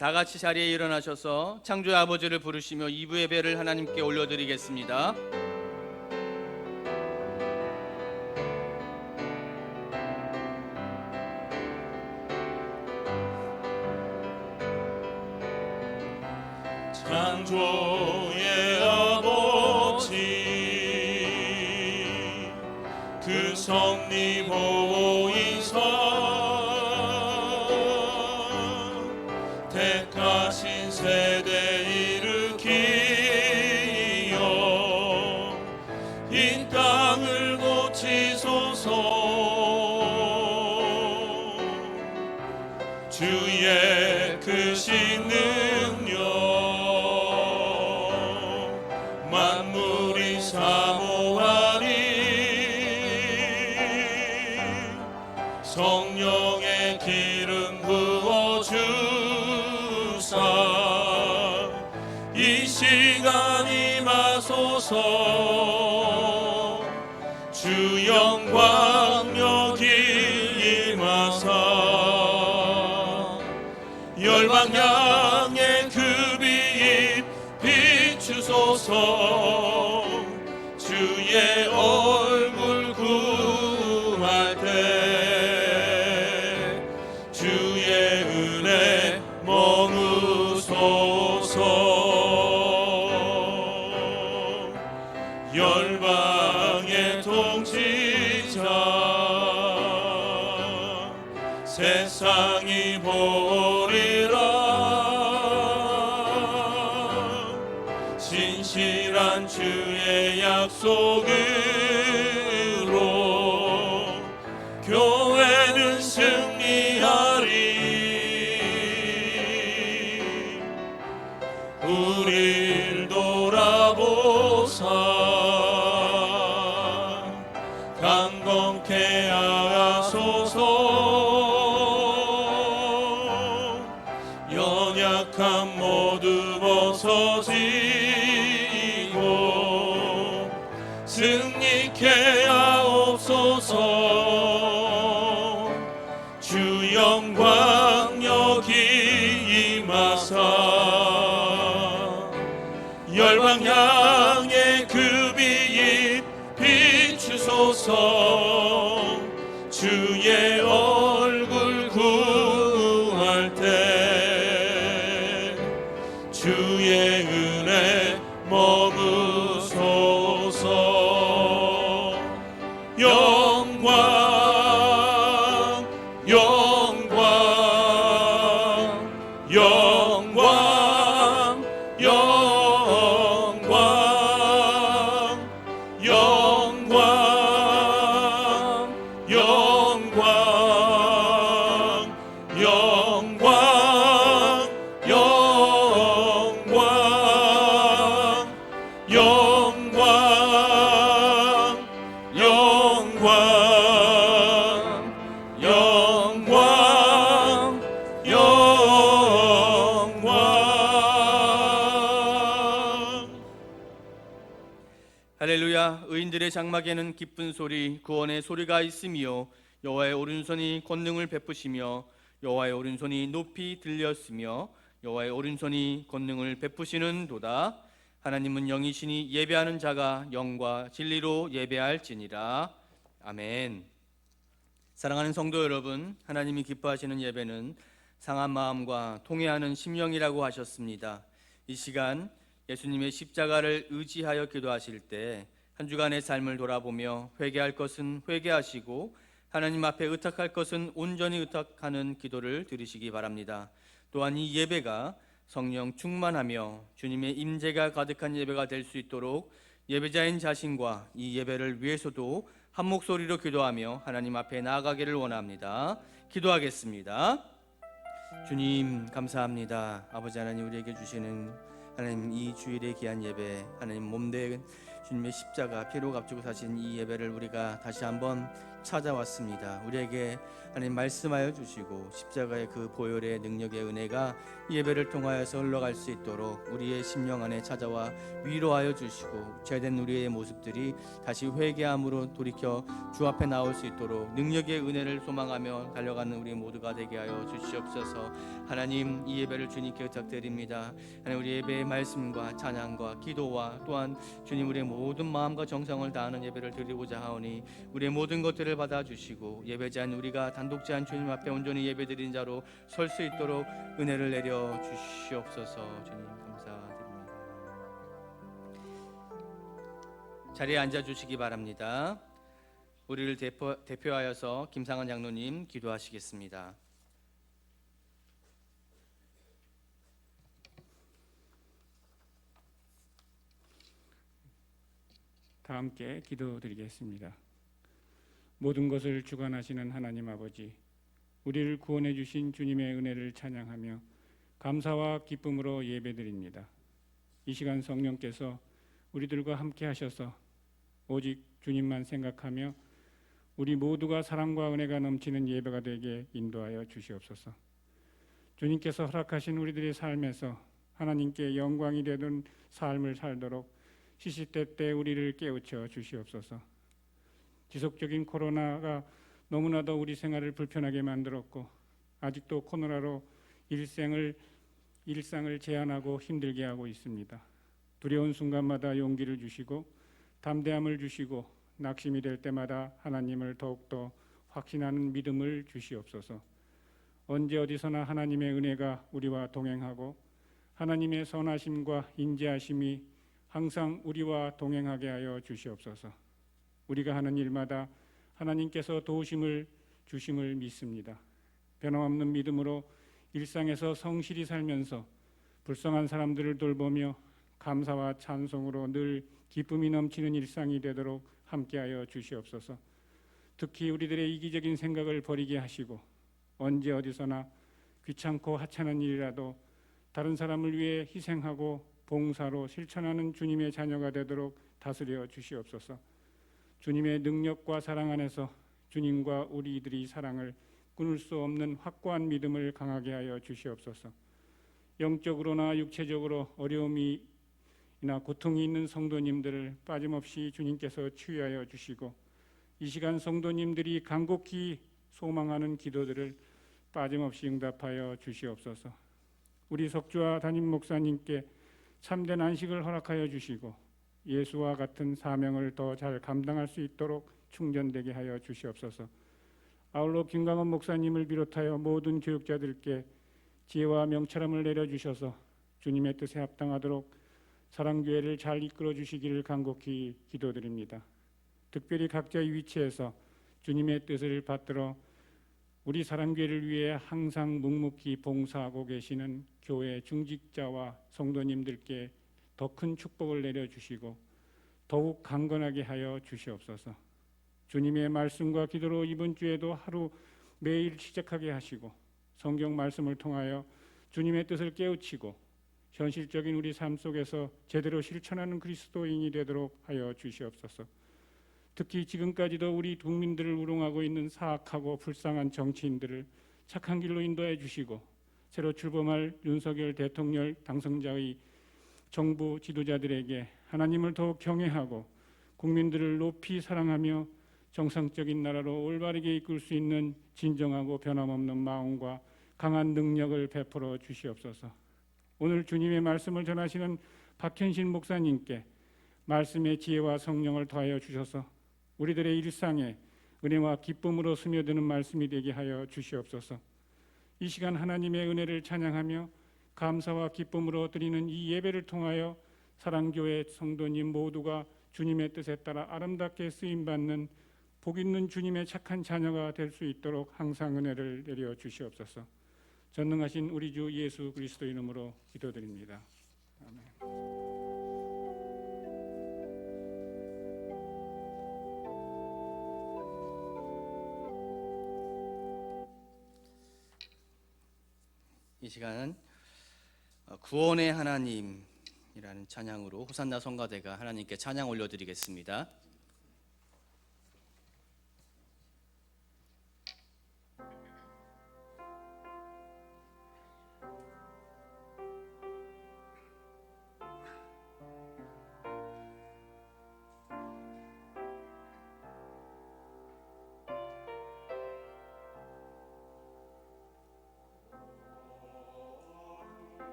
다 같이 자리에 일어나셔서 창조의 아버지를 부르시며 2부 예배를 하나님께 올려드리겠습니다. 창조의 아버지 그 섭리 보이사 택하신 세대 일으키어 이 땅을 고치소서. 주의 크신 능력 만물이 사모하니 성령의 기름 부어주사 이 시간 임하소서. 주 영광 여기 임하사 열방향의 그 빛 비추소서. 주의 얼굴 구할 때 주의 은혜 머무소서. 열방의 통치자 세상이 보리라. 신실한 주의 약속으로 교회는 승리하리. 우릴 돌아보사 강건케 하소서. 연약함 모두 벗어지고 승리케 하옵소서. 주 영광 여기 임하사 열방향의 그 빛 비추소서. 주의 얼굴 구할 때 주의 은혜 머무소서. 영광 영광 영광 영광 영광 영광 영광 영광 영광 영광 영광 영광. 할렐루야. 의인들의 장막에는 기쁜 소리 구원의 소리가 있으며 여호와의 오른손이 권능을 베푸시며 여호와의 오른손이 높이 들렸으며 여호와의 오른손이 권능을 베푸시는도다. 하나님은 영이시니 예배하는 자가 영과 진리로 예배할지니라. 아멘. 사랑하는 성도 여러분, 하나님이 기뻐하시는 예배는 상한 마음과 통회하는 심령이라고 하셨습니다. 이 시간 예수님의 십자가를 의지하여 기도하실 때 한 주간의 삶을 돌아보며 회개할 것은 회개하시고 하나님 앞에 의탁할 것은 온전히 의탁하는 기도를 드리시기 바랍니다. 또한 이 예배가 성령 충만하며 주님의 임재가 가득한 예배가 될 수 있도록 예배자인 자신과 이 예배를 위해서도 한 목소리로 기도하며 하나님 앞에 나아가기를 원합니다. 기도하겠습니다. 주님 감사합니다. 아버지 하나님, 우리에게 주시는 하나님 이 주일의 귀한 예배, 하나님 몸된 주님의 십자가 피로 값지고 사신 이 예배를 우리가 다시 한번 찾아왔습니다. 우리에게 하나님 말씀하여 주시고 십자가의 그 보혈의 능력의 은혜가 이 예배를 통하여서 흘러갈 수 있도록 우리의 심령 안에 찾아와 위로하여 주시고 죄된 우리의 모습들이 다시 회개함으로 돌이켜 주 앞에 나올 수 있도록 능력의 은혜를 소망하며 달려가는 우리 모두가 되게 하여 주시옵소서. 하나님, 이 예배를 주님께 부탁드립니다. 하나님, 우리 예배의 말씀과 찬양과 기도와 또한 주님 우리의 모든 마음과 정성을 다하는 예배를 드리고자 하오니 우리의 모든 것들을 받아주시고 예배자인 우리가 단독자인 주님 앞에 온전히 예배드린 자로 설 수 있도록 은혜를 내려 주시옵소서. 주님 감사드립니다. 자리에 앉아주시기 바랍니다. 우리를 대표하여서 김상원 장로님 기도하시겠습니다. 다 함께 기도드리겠습니다. 모든 것을 주관하시는 하나님 아버지, 우리를 구원해 주신 주님의 은혜를 찬양하며 감사와 기쁨으로 예배드립니다. 이 시간 성령께서 우리들과 함께 하셔서 오직 주님만 생각하며 우리 모두가 사랑과 은혜가 넘치는 예배가 되게 인도하여 주시옵소서. 주님께서 허락하신 우리들의 삶에서 하나님께 영광이 되는 삶을 살도록 시시때때 우리를 깨우쳐 주시옵소서. 지속적인 코로나가 너무나도 우리 생활을 불편하게 만들었고 아직도 코로나로 일상을 제한하고 힘들게 하고 있습니다. 두려운 순간마다 용기를 주시고 담대함을 주시고 낙심이 될 때마다 하나님을 더욱더 확신하는 믿음을 주시옵소서. 언제 어디서나 하나님의 은혜가 우리와 동행하고 하나님의 선하심과 인자하심이 항상 우리와 동행하게 하여 주시옵소서. 우리가 하는 일마다 하나님께서 도우심을 주심을 믿습니다. 변함없는 믿음으로 일상에서 성실히 살면서 불쌍한 사람들을 돌보며 감사와 찬송으로 늘 기쁨이 넘치는 일상이 되도록 함께하여 주시옵소서. 특히 우리들의 이기적인 생각을 버리게 하시고 언제 어디서나 귀찮고 하찮은 일이라도 다른 사람을 위해 희생하고 봉사로 실천하는 주님의 자녀가 되도록 다스려 주시옵소서. 주님의 능력과 사랑 안에서 주님과 우리들이 사랑을 끊을 수 없는 확고한 믿음을 강하게 하여 주시옵소서. 영적으로나 육체적으로 어려움이나 고통이 있는 성도님들을 빠짐없이 주님께서 치유하여 주시고 이 시간 성도님들이 간곡히 소망하는 기도들을 빠짐없이 응답하여 주시옵소서. 우리 석주와 담임 목사님께 참된 안식을 허락하여 주시고 예수와 같은 사명을 더 잘 감당할 수 있도록 충전되게 하여 주시옵소서. 아울러 김강원 목사님을 비롯하여 모든 교육자들께 지혜와 명철함을 내려주셔서 주님의 뜻에 합당하도록 사랑교회를 잘 이끌어 주시기를 간곡히 기도드립니다. 특별히 각자의 위치에서 주님의 뜻을 받들어 우리 사랑교회를 위해 항상 묵묵히 봉사하고 계시는 교회 중직자와 성도님들께 더 큰 축복을 내려주시고 더욱 강건하게 하여 주시옵소서. 주님의 말씀과 기도로 이번 주에도 하루 매일 시작하게 하시고 성경 말씀을 통하여 주님의 뜻을 깨우치고 현실적인 우리 삶 속에서 제대로 실천하는 그리스도인이 되도록 하여 주시옵소서. 특히 지금까지도 우리 국민들을 우롱하고 있는 사악하고 불쌍한 정치인들을 착한 길로 인도해 주시고 새로 출범할 윤석열 대통령 당선자의 정부 지도자들에게 하나님을 더욱 경외하고 국민들을 높이 사랑하며 정상적인 나라로 올바르게 이끌 수 있는 진정하고 변함없는 마음과 강한 능력을 베풀어 주시옵소서. 오늘 주님의 말씀을 전하시는 박현신 목사님께 말씀의 지혜와 성령을 더하여 주셔서 우리들의 일상에 은혜와 기쁨으로 스며드는 말씀이 되게 하여 주시옵소서. 이 시간 하나님의 은혜를 찬양하며 감사와 기쁨으로 드리는 이 예배를 통하여 사랑교회 성도님 모두가 주님의 뜻에 따라 아름답게 쓰임받는 복 있는 주님의 착한 자녀가 될 수 있도록 항상 은혜를 내려 주시옵소서. 전능하신 우리 주 예수 그리스도 이름으로 기도드립니다. 아멘. 이 시간은 구원의 하나님이라는 찬양으로 호산나 성가대가 하나님께 찬양 올려드리겠습니다.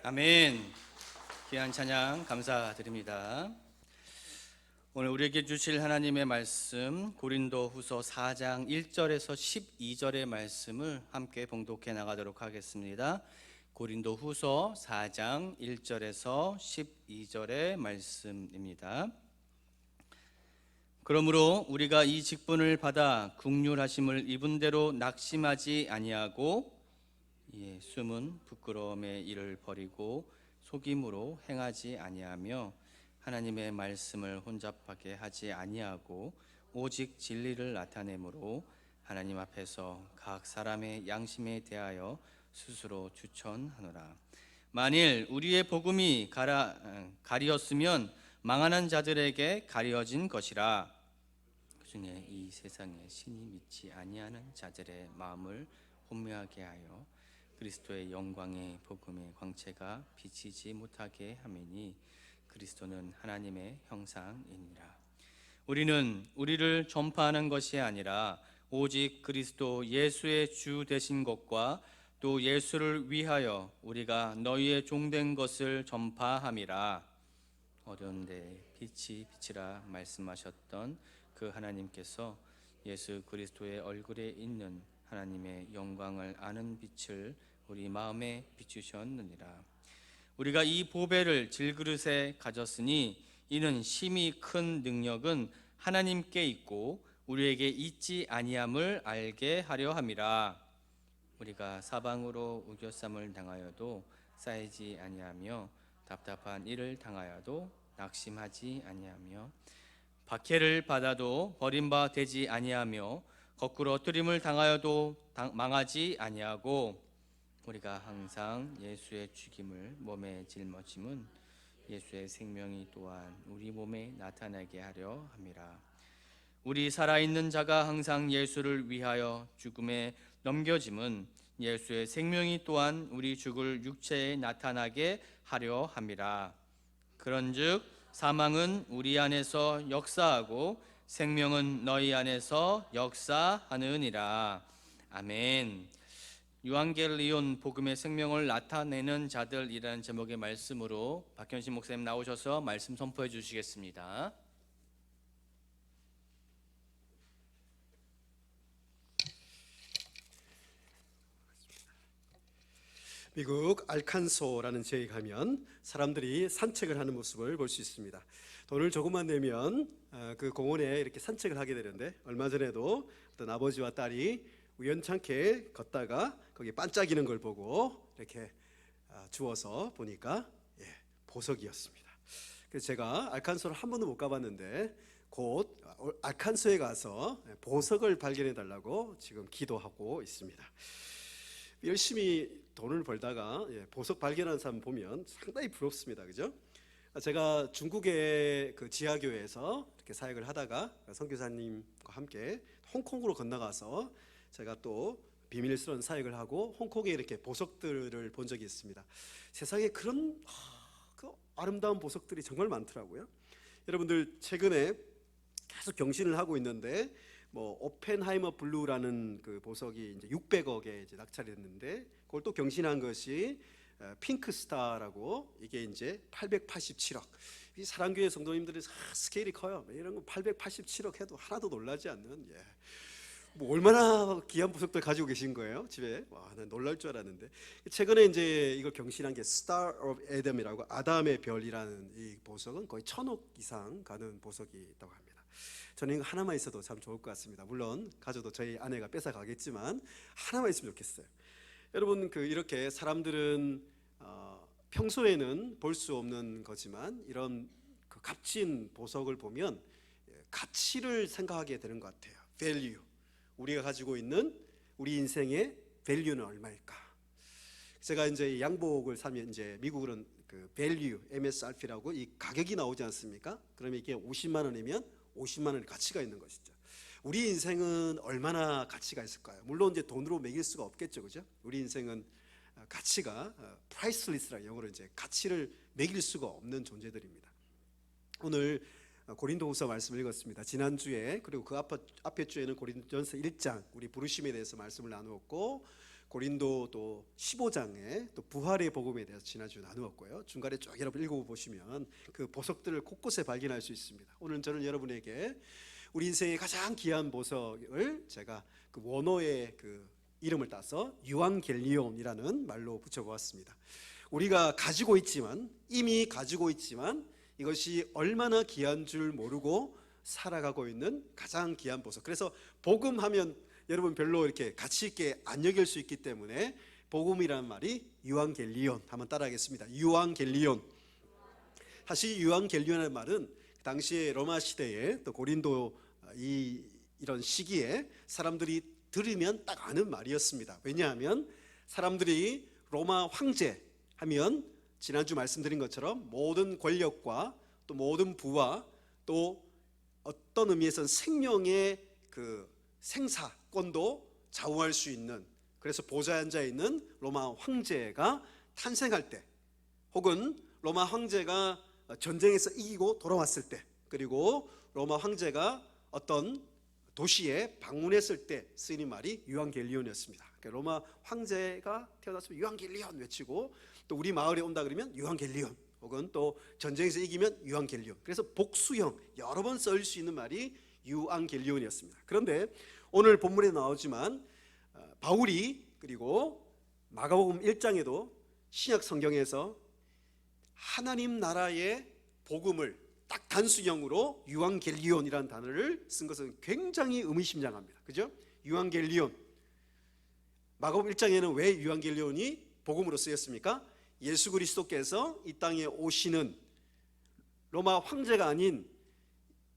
아멘. 귀한 찬양 감사드립니다. 오늘 우리에게 주실 하나님의 말씀 고린도후서 4장 1절에서 12절의 말씀을 함께 봉독해 나가도록 하겠습니다. 고린도후서 4장 1절에서 12절의 말씀입니다. 그러므로 우리가 이 직분을 받아 긍휼하심을 입은 대로 낙심하지 아니하고 숨은 부끄러움의 일을 버리고 속임으로 행하지 아니하며 하나님의 말씀을 혼잡하게 하지 아니하고 오직 진리를 나타내므로 하나님 앞에서 각 사람의 양심에 대하여 스스로 추천하노라. 만일 우리의 복음이 가리었으면 망하는 자들에게 가려진 것이라. 그중에 이 세상에 신이 믿지 아니하는 자들의 마음을 혼미하게 하여 그리스도의 영광의 복음의 광채가 비치지 못하게 하매니 그리스도는 하나님의 형상이니라. 우리는 우리를 전파하는 것이 아니라 오직 그리스도 예수의 주 되신 것과 또 예수를 위하여 우리가 너희의 종된 것을 전파함이라. 어두운데 빛이 비치라 말씀하셨던 그 하나님께서 예수 그리스도의 얼굴에 있는 하나님의 영광을 아는 빛을 우리 마음에 비추셨느니라. 우리가 이 보배를 질그릇에 가졌으니 이는 심히 큰 능력은 하나님께 있고 우리에게 있지 아니함을 알게 하려 함이라. 우리가 사방으로 우겨쌈을 당하여도 쌓이지 아니하며 답답한 일을 당하여도 낙심하지 아니하며 박해를 받아도 버림바 되지 아니하며 거꾸로 엎드림을 당하여도 망하지 아니하고 우리가 항상 예수의 죽임을 몸에 짊어짐은 예수의 생명이 또한 우리 몸에 나타나게 하려 함이라. 우리 살아있는 자가 항상 예수를 위하여 죽음에 넘겨짐은 예수의 생명이 또한 우리 죽을 육체에 나타나게 하려 함이라. 그런즉 사망은 우리 안에서 역사하고 생명은 너희 안에서 역사하느니라. 아멘. 유앙겔리온 복음의 생명을 나타내는 자들이라는 제목의 말씀으로 박현신 목사님 나오셔서 말씀 선포해 주시겠습니다. 미국 알칸소라는 지역에 가면 사람들이 산책을 하는 모습을 볼 수 있습니다. 돈을 조금만 내면 그 공원에 이렇게 산책을 하게 되는데, 얼마 전에도 어떤 아버지와 딸이 우연찮게 걷다가 거기 반짝이는 걸 보고 이렇게 주워서 보니까 보석이었습니다. 그래서 제가 알칸소를 한 번도 못 가봤는데 곧 알칸소에 가서 보석을 발견해 달라고 지금 기도하고 있습니다. 열심히 돈을 벌다가 보석 발견하는 사람 보면 상당히 부럽습니다. 그죠? 제가 중국의 그 지하교회에서 이렇게 사역을 하다가 선교사님과 함께 홍콩으로 건너가서 제가 또 비밀스러운 사역을 하고 홍콩에 이렇게 보석들을 본 적이 있습니다. 세상에 그런 그 아름다운 보석들이 정말 많더라고요. 여러분들 최근에 계속 경신을 하고 있는데 오펜하이머 블루라는 그 보석이 이제 600억에 이제 낙찰이 됐는데, 그걸 또 경신한 것이 핑크스타라고, 이게 이제 887억. 이 사랑교회 성도님들이 스케일이 커요. 이런 거 887억 해도 하나도 놀라지 않는, 얼마나 귀한 보석들 가지고 계신 거예요, 집에? 와, 난 놀랄 줄 알았는데. 최근에 이제 이걸 경신한 게 스타 오브 애덤이라고, 아담의 별이라는 이 보석은 거의 1000억 이상 가는 보석이 있다고 합니다. 저는 이거 하나만 있어도 참 좋을 것 같습니다. 물론 가져도 저희 아내가 뺏어 가겠지만 하나만 있으면 좋겠어요. 여러분, 이렇게 사람들은 평소에는 볼 수 없는 거지만 이런 그 값진 보석을 보면 가치를 생각하게 되는 것 같아요. value. 우리가 가지고 있는 우리 인생의 value는 얼마일까? 제가 이제 양복을 사면 이제 미국은 그 value, MSRP라고 이 가격이 나오지 않습니까? 그러면 이게 50만 원이면 50만 원의 가치가 있는 것이죠. 우리 인생은 얼마나 가치가 있을까요? 물론 이제 돈으로 매길 수가 없겠죠, 그죠? 우리 인생은 가치가 priceless라, 영어로 이제 가치를 매길 수가 없는 존재들입니다. 오늘 고린도후서 말씀을 읽었습니다. 지난주에, 그리고 그 앞에 주에는 고린도전서 1장 우리 부르심에 대해서 말씀을 나누었고, 고린도 또 15장에 또 부활의 복음에 대해서 지난주 나누었고요. 중간에 쭉 여러분 읽어보시면 그 보석들을 곳곳에 발견할 수 있습니다. 오늘 저는 여러분에게 우리 인생의 가장 귀한 보석을 제가 그 원어의 그 이름을 따서 유앙겔리온이라는 말로 붙여보았습니다. 우리가 가지고 있지만, 이미 가지고 있지만 이것이 얼마나 귀한 줄 모르고 살아가고 있는 가장 귀한 보석. 그래서 복음하면 여러분 별로 이렇게 가치 있게 안 여길 수 있기 때문에 복음이라는 말이 유앙겔리온, 한번 따라하겠습니다. 유앙겔리온. 사실 유앙겔리온이라는 말은 당시에 로마 시대에 또 고린도 이런 시기에 사람들이 들으면 딱 아는 말이었습니다. 왜냐하면 사람들이 로마 황제 하면 지난주 말씀드린 것처럼 모든 권력과 또 모든 부와 또 어떤 의미에서는 생명의 그 생사권도 좌우할 수 있는, 그래서 보좌에 앉아 있는 로마 황제가 탄생할 때, 혹은 로마 황제가 전쟁에서 이기고 돌아왔을 때, 그리고 로마 황제가 어떤 도시에 방문했을 때 쓰이는 말이 유앙겔리온이었습니다. 그러니까 로마 황제가 태어났으면 유앙겔리온 외치고, 또 우리 마을에 온다 그러면 유앙겔리온, 혹은 또 전쟁에서 이기면 유앙겔리온. 그래서 복수형 여러 번 쓰일 수 있는 말이 유앙겔리온이었습니다. 그런데 오늘 본문에 나오지만 바울이 그리고 마가복음 1장에도 신약 성경에서 하나님 나라의 복음을 딱 단수형으로 유앙겔리온이라는 단어를 쓴 것은 굉장히 의미심장합니다. 그죠? 유앙겔리온. 마가복음 1장에는 왜 유앙겔리온이 복음으로 쓰였습니까? 예수 그리스도께서 이 땅에 오시는, 로마 황제가 아닌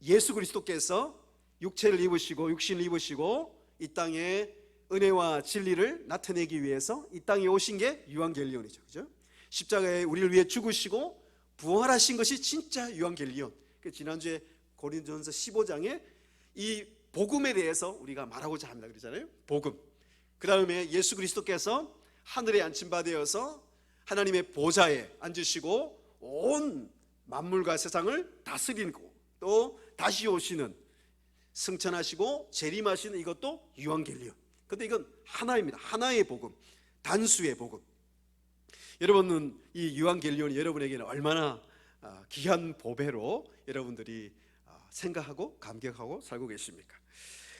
예수 그리스도께서 육체를 입으시고 육신을 입으시고 이 땅에 은혜와 진리를 나타내기 위해서 이 땅에 오신 게 유앙겔리온이죠. 그죠? 십자가에 우리를 위해 죽으시고 부활하신 것이 진짜 유앙겔리온. 지난주에 고린도전서 15장에 이 복음에 대해서 우리가 말하고자 합니다. 그러잖아요. 복음. 그 다음에 예수 그리스도께서 하늘에 안침받으셔서 하나님의 보좌에 앉으시고 온 만물과 세상을 다스리고 또 다시 오시는, 승천하시고 재림하시는, 이것도 유앙겔리온. 그런데 이건 하나입니다. 하나의 복음, 단수의 복음. 여러분은 이 유앙겔리온이 여러분에게는 얼마나 귀한 보배로 여러분들이 생각하고 감격하고 살고 계십니까?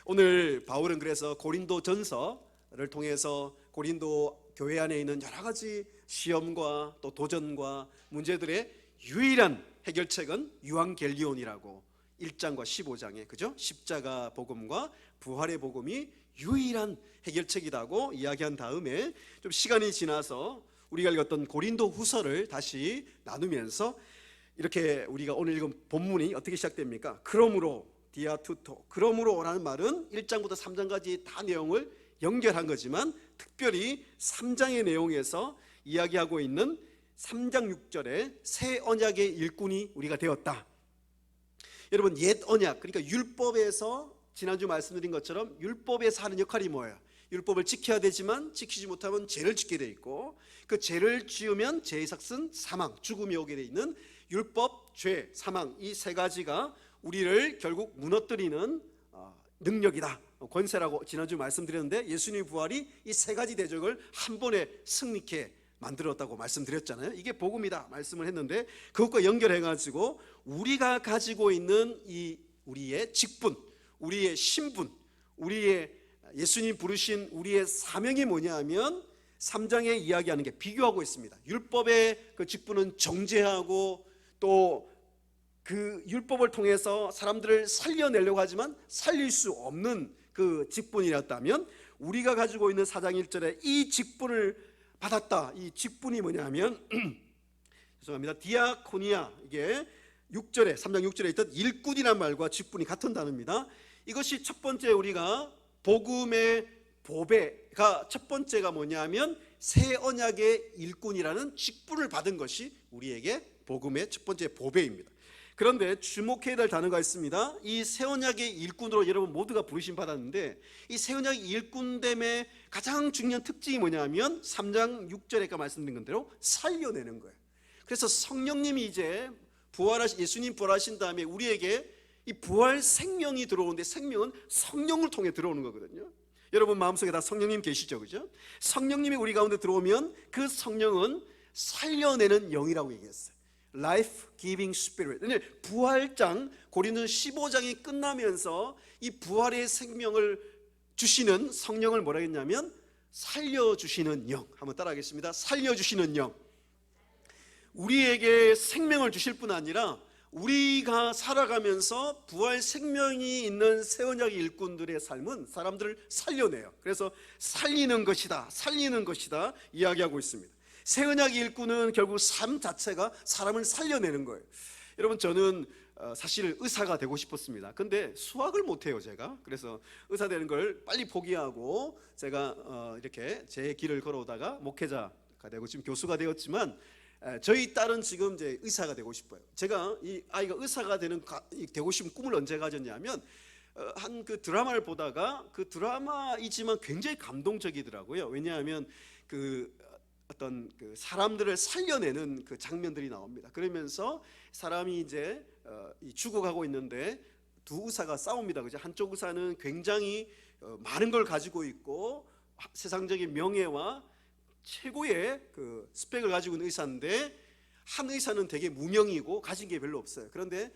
오늘 바울은 그래서 고린도 전서를 통해서 고린도 교회 안에 있는 여러 가지 시험과 또 도전과 문제들의 유일한 해결책은 유앙겔리온이라고 1장과 15장에, 그죠? 십자가 복음과 부활의 복음이 유일한 해결책이라고 이야기한 다음에 좀 시간이 지나서 우리가 읽었던 고린도 후서를 다시 나누면서 이렇게 우리가 오늘 읽은 본문이 어떻게 시작됩니까? 그러므로, 디아투토, 그러므로라는 말은 1장부터 3장까지 다 내용을 연결한 거지만 특별히 3장의 내용에서 이야기하고 있는 3장 6절에 새 언약의 일꾼이 우리가 되었다. 여러분, 옛 언약, 그러니까 율법에서 지난주 말씀드린 것처럼 율법에서 하는 역할이 뭐예요? 율법을 지켜야 되지만 지키지 못하면 죄를 짓게 돼 있고, 그 죄를 지으면 죄의 삭은 사망, 죽음이 오게 돼 있는 율법, 죄, 사망, 이 세 가지가 우리를 결국 무너뜨리는 능력이다, 권세라고 지난주 말씀드렸는데, 예수님의 부활이 이 세 가지 대적을 한 번에 승리케 만들었다고 말씀드렸잖아요. 이게 복음이다 말씀을 했는데, 그것과 연결해가지고 우리가 가지고 있는 이 우리의 직분, 우리의 신분, 우리의 예수님 부르신 우리의 사명이 뭐냐 하면 3장에 이야기하는 게 비교하고 있습니다. 율법의 그 직분은 정죄하고 또 그 율법을 통해서 사람들을 살려내려고 하지만 살릴 수 없는 그 직분이었다면, 우리가 가지고 있는 4장 1절에 이 직분을 받았다. 이 직분이 뭐냐면 죄송합니다. 디아코니아, 이게 6절에 3장 6절에 있던 일꾼이란 말과 직분이 같은 단어입니다. 이것이 첫 번째 우리가 복음의 보배가 첫 번째가 뭐냐면 새 언약의 일꾼이라는 직분을 받은 것이 우리에게 복음의 첫 번째 보배입니다. 그런데 주목해야 될 단어가 있습니다. 이 새 언약의 일꾼으로 여러분 모두가 부르심 받았는데, 이 새 언약의 일꾼됨의 가장 중요한 특징이 뭐냐면 3장 6절에 아까 말씀드린 대로 살려내는 거예요. 그래서 성령님이 이제 예수님 부활하신 다음에 우리에게 이 부활 생명이 들어오는데, 생명은 성령을 통해 들어오는 거거든요. 여러분 마음속에 다 성령님 계시죠, 그죠? 성령님이 우리 가운데 들어오면 그 성령은 살려내는 영이라고 얘기했어요. Life Giving Spirit. 부활장 고린도 15장이 끝나면서 이 부활의 생명을 주시는 성령을 뭐라 했냐면 살려주시는 영. 한번 따라하겠습니다. 살려주시는 영. 우리에게 생명을 주실 뿐 아니라 우리가 살아가면서 부활 생명이 있는 새 언약의 일꾼들의 삶은 사람들을 살려내요. 그래서 살리는 것이다, 살리는 것이다 이야기하고 있습니다. 새 언약의 일꾼은 결국 삶 자체가 사람을 살려내는 거예요. 여러분, 저는 사실 의사가 되고 싶었습니다. 근데 수학을 못해요, 제가. 그래서 의사 되는 걸 빨리 포기하고 제가 이렇게 제 길을 걸어오다가 목회자가 되고 지금 교수가 되었지만, 저희 딸은 지금 이제 의사가 되고 싶어요. 제가 이 아이가 의사가 되고 싶은 꿈을 언제 가졌냐면, 한 그 드라마를 보다가 그 드라마이지만 굉장히 감동적이더라고요. 왜냐하면 그 어떤 그 사람들을 살려내는 그 장면들이 나옵니다. 그러면서 사람이 이제 죽어가고 있는데 두 의사가 싸웁니다. 그죠? 한쪽 의사는 굉장히 많은 걸 가지고 있고 세상적인 명예와 최고의 그 스펙을 가지고 있는 의사인데, 한 의사는 되게 무명이고 가진 게 별로 없어요. 그런데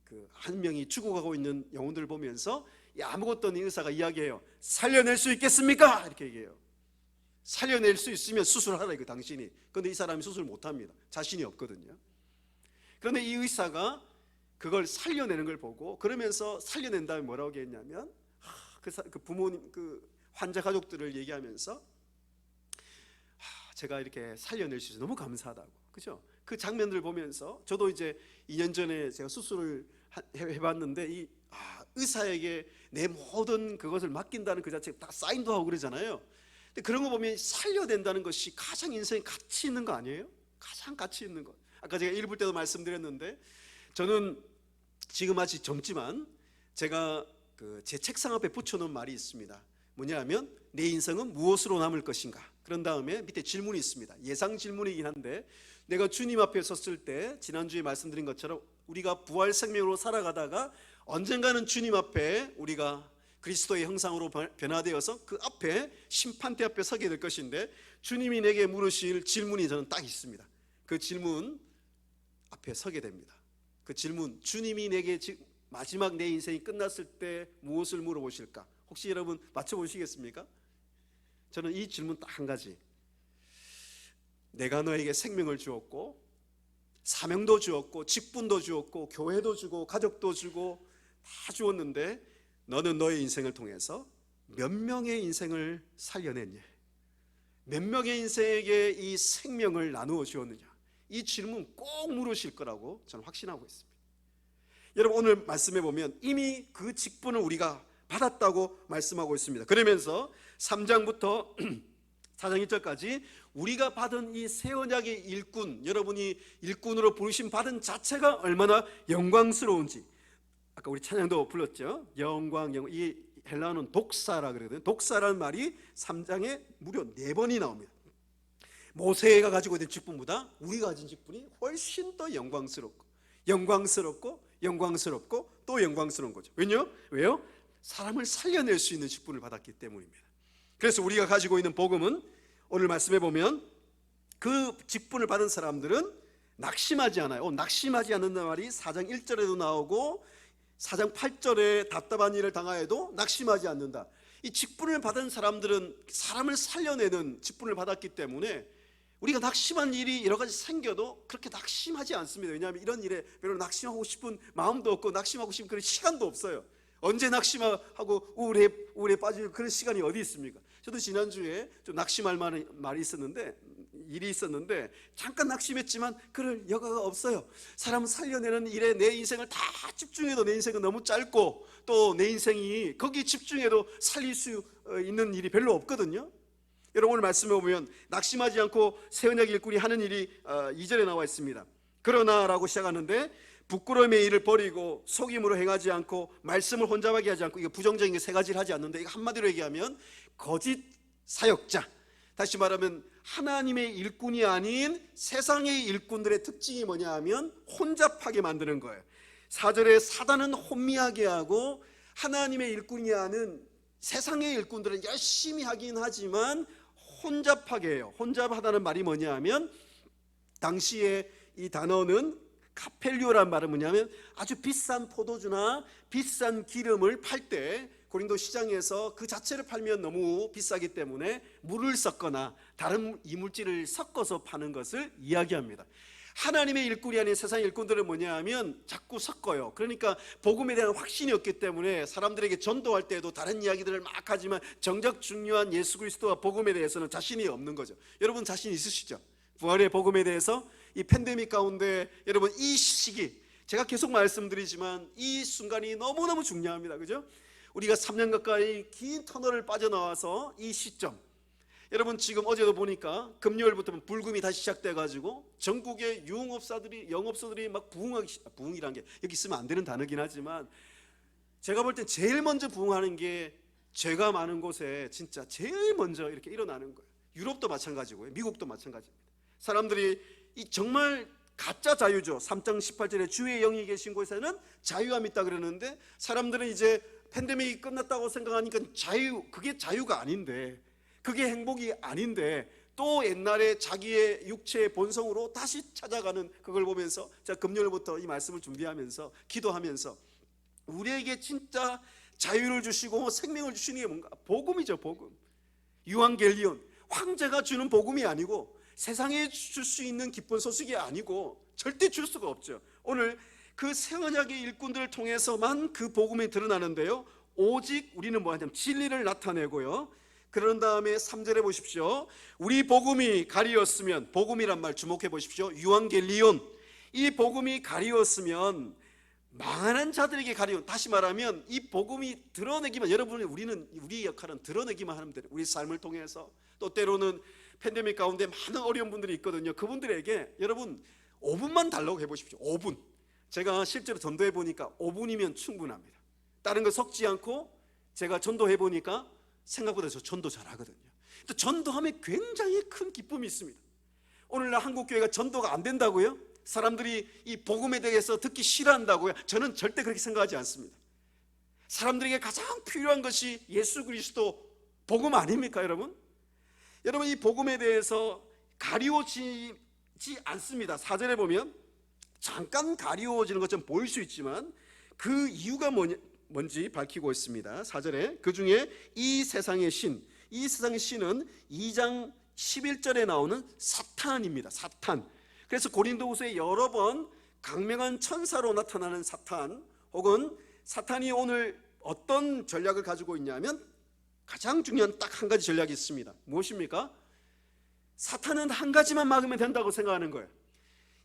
그 한 명이 죽어가고 있는 영혼들을 보면서 아무것도 없는 의사가 이야기해요. 살려낼 수 있겠습니까? 이렇게 얘기해요. 살려낼 수 있으면 수술하라, 이거 당신이. 그런데 이 사람이 수술 못합니다. 자신이 없거든요. 그런데 이 의사가 그걸 살려내는 걸 보고, 그러면서 살려낸 다음에 뭐라고 했냐면, 그 부모님, 그 환자 가족들을 얘기하면서 제가 이렇게 살려낼 수 있어서 너무 감사하다고, 그죠? 그 장면들을 보면서 저도 이제 2년 전에 제가 수술을 해봤는데, 의사에게 내 모든 그것을 맡긴다는 그 자체가 다 사인도 하고 그러잖아요. 근데 그런 거 보면 살려낸다는 것이 가장 인생에 가치 있는 거 아니에요? 가장 가치 있는 것. 아까 제가 읽을 때도 말씀드렸는데, 저는 지금 아직 젊지만 제가 제 책상 앞에 붙여놓은 말이 있습니다. 뭐냐 하면, 내 인생은 무엇으로 남을 것인가. 그런 다음에 밑에 질문이 있습니다. 예상 질문이긴 한데, 내가 주님 앞에 섰을 때 지난주에 말씀드린 것처럼 우리가 부활 생명으로 살아가다가 언젠가는 주님 앞에 우리가 그리스도의 형상으로 변화되어서 그 앞에 심판대 앞에 서게 될 것인데, 주님이 내게 물으실 질문이 저는 딱 있습니다. 그 질문 앞에 서게 됩니다. 그 질문, 주님이 내게 마지막 내 인생이 끝났을 때 무엇을 물어보실까? 혹시 여러분 맞춰보시겠습니까? 저는 이 질문 딱 한 가지. 내가 너에게 생명을 주었고 사명도 주었고 직분도 주었고 교회도 주고 가족도 주고 다 주었는데, 너는 너의 인생을 통해서 몇 명의 인생을 살려냈냐? 몇 명의 인생에게 이 생명을 나누어 주었느냐? 이 질문 꼭 물으실 거라고 저는 확신하고 있습니다. 여러분, 오늘 말씀해 보면 이미 그 직분을 우리가 받았다고 말씀하고 있습니다. 그러면서 3장부터 4장 1절까지 우리가 받은 이 새 언약의 일꾼, 여러분이 일꾼으로 부르심 받은 자체가 얼마나 영광스러운지, 아까 우리 찬양도 불렀죠. 영광. 이 헬라어는 독사라 그러거든요. 독사라는 말이 3장에 무려 4번이 나옵니다. 모세가 가지고 있는 직분보다 우리가 가진 직분이 훨씬 더 영광스럽고 영광스럽고 영광스럽고 또 영광스러운 거죠. 왜요? 사람을 살려낼 수 있는 직분을 받았기 때문입니다. 그래서 우리가 가지고 있는 복음은, 오늘 말씀해 보면 그 직분을 받은 사람들은 낙심하지 않아요. 낙심하지 않는다는 말이 4장 1절에도 나오고 4장 8절에 답답한 일을 당하여도 낙심하지 않는다. 이 직분을 받은 사람들은 사람을 살려내는 직분을 받았기 때문에 우리가 낙심한 일이 여러 가지 생겨도 그렇게 낙심하지 않습니다. 왜냐하면 이런 일에 별로 낙심하고 싶은 마음도 없고 낙심하고 싶은 그런 시간도 없어요. 언제 낙심하고 우울에 빠질 그런 시간이 어디 있습니까? 저도 지난주에 좀 낙심할 말이 있었는데, 일이 있었는데 잠깐 낙심했지만 그럴 여가가 없어요. 사람을 살려내는 일에 내 인생을 다 집중해도 내 인생은 너무 짧고, 또 내 인생이 거기 집중해도 살릴 수 있는 일이 별로 없거든요. 여러분, 오늘 말씀해 보면 낙심하지 않고 새 언약 일꾼이 하는 일이 2절에 나와 있습니다. 그러나 라고 시작하는데, 부끄러움의 일을 버리고 속임으로 행하지 않고 말씀을 혼잡하게 하지 않고, 이거 부정적인 게 세 가지를 하지 않는데, 이거 한마디로 얘기하면 거짓 사역자, 다시 말하면 하나님의 일꾼이 아닌 세상의 일꾼들의 특징이 뭐냐 하면 혼잡하게 만드는 거예요. 4절에 사단은 혼미하게 하고 하나님의 일꾼이 아닌 세상의 일꾼들은 열심히 하긴 하지만 혼잡하게 해요. 혼잡하다는 말이 뭐냐면 당시에 이 단어는 카펠리오란 말은 뭐냐면 아주 비싼 포도주나 비싼 기름을 팔 때 고린도 시장에서 그 자체를 팔면 너무 비싸기 때문에 물을 섞거나 다른 이물질을 섞어서 파는 것을 이야기합니다. 하나님의 일꾼이 아닌 세상의 일꾼들은 뭐냐 하면 자꾸 섞어요. 그러니까 복음에 대한 확신이 없기 때문에 사람들에게 전도할 때도 다른 이야기들을 막 하지만 정작 중요한 예수 그리스도와 복음에 대해서는 자신이 없는 거죠. 여러분 자신 있으시죠? 부활의 복음에 대해서 이 팬데믹 가운데 여러분 이 시기, 제가 계속 말씀드리지만 이 순간이 너무너무 중요합니다. 그죠? 우리가 3년 가까이 긴 터널을 빠져나와서 이 시점, 여러분 지금 어제도 보니까 금요일부터 불금이 다시 시작돼가지고 전국의 유흥업사들이, 영업소들이 막 부흥이란 게 여기 있으면 안 되는 단어긴 하지만 제가 볼 땐 제일 먼저 부흥하는 게 죄가 많은 곳에 진짜 제일 먼저 이렇게 일어나는 거예요. 유럽도 마찬가지고요, 미국도 마찬가지입니다. 사람들이 이 정말 가짜 자유죠. 3장 18절에 주의 영이 계신 곳에는 자유함이 있다 그러는데 사람들은 이제 팬데믹이 끝났다고 생각하니까 그게 자유가 아닌데, 그게 행복이 아닌데 또 옛날에 자기의 육체의 본성으로 다시 찾아가는 그걸 보면서 제가 금요일부터 이 말씀을 준비하면서 기도하면서 우리에게 진짜 자유를 주시고 생명을 주시는 게 뭔가? 복음이죠. 복음. 유앙겔리온, 황제가 주는 복음이 아니고 세상에 줄 수 있는 기쁜 소식이 아니고 절대 줄 수가 없죠. 오늘 그 새 언약의 일꾼들을 통해서만 그 복음이 드러나는데요, 오직 우리는 뭐 하냐면 진리를 나타내고요, 그런 다음에 3절에 보십시오. 우리 복음이 가리었으면, 복음이란 말 주목해 보십시오. 유앙겔리온, 이 복음이 가리웠으면 망하는 자들에게 가리운, 다시 말하면 이 복음이 드러내기만, 우리 역할은 드러내기만 하면 돼요. 우리 삶을 통해서. 또 때로는 팬데믹 가운데 많은 어려운 분들이 있거든요. 그분들에게 여러분 5분만 달라고 해보십시오. 5분. 제가 실제로 전도해 보니까 5분이면 충분합니다. 다른 거 섞지 않고 제가 전도해 보니까 생각보다 저 전도 잘하거든요. 또 전도하면 굉장히 큰 기쁨이 있습니다. 오늘날 한국교회가 전도가 안 된다고요? 사람들이 이 복음에 대해서 듣기 싫어한다고요? 저는 절대 그렇게 생각하지 않습니다. 사람들에게 가장 필요한 것이 예수 그리스도 복음 아닙니까, 여러분? 여러분, 이 복음에 대해서 가리워지지 않습니다. 4절에 보면 잠깐 가리워지는 것처럼 보일 수 있지만 그 이유가 뭔지 밝히고 있습니다. 4절에 그 중에 이 세상의 신, 이 세상의 신은 2장 11절에 나오는 사탄입니다. 사탄. 그래서 고린도후서에 여러 번 강명한 천사로 나타나는 사탄, 혹은 사탄이 오늘 어떤 전략을 가지고 있냐면 가장 중요한 딱 한 가지 전략이 있습니다. 무엇입니까? 사탄은 한 가지만 막으면 된다고 생각하는 거예요.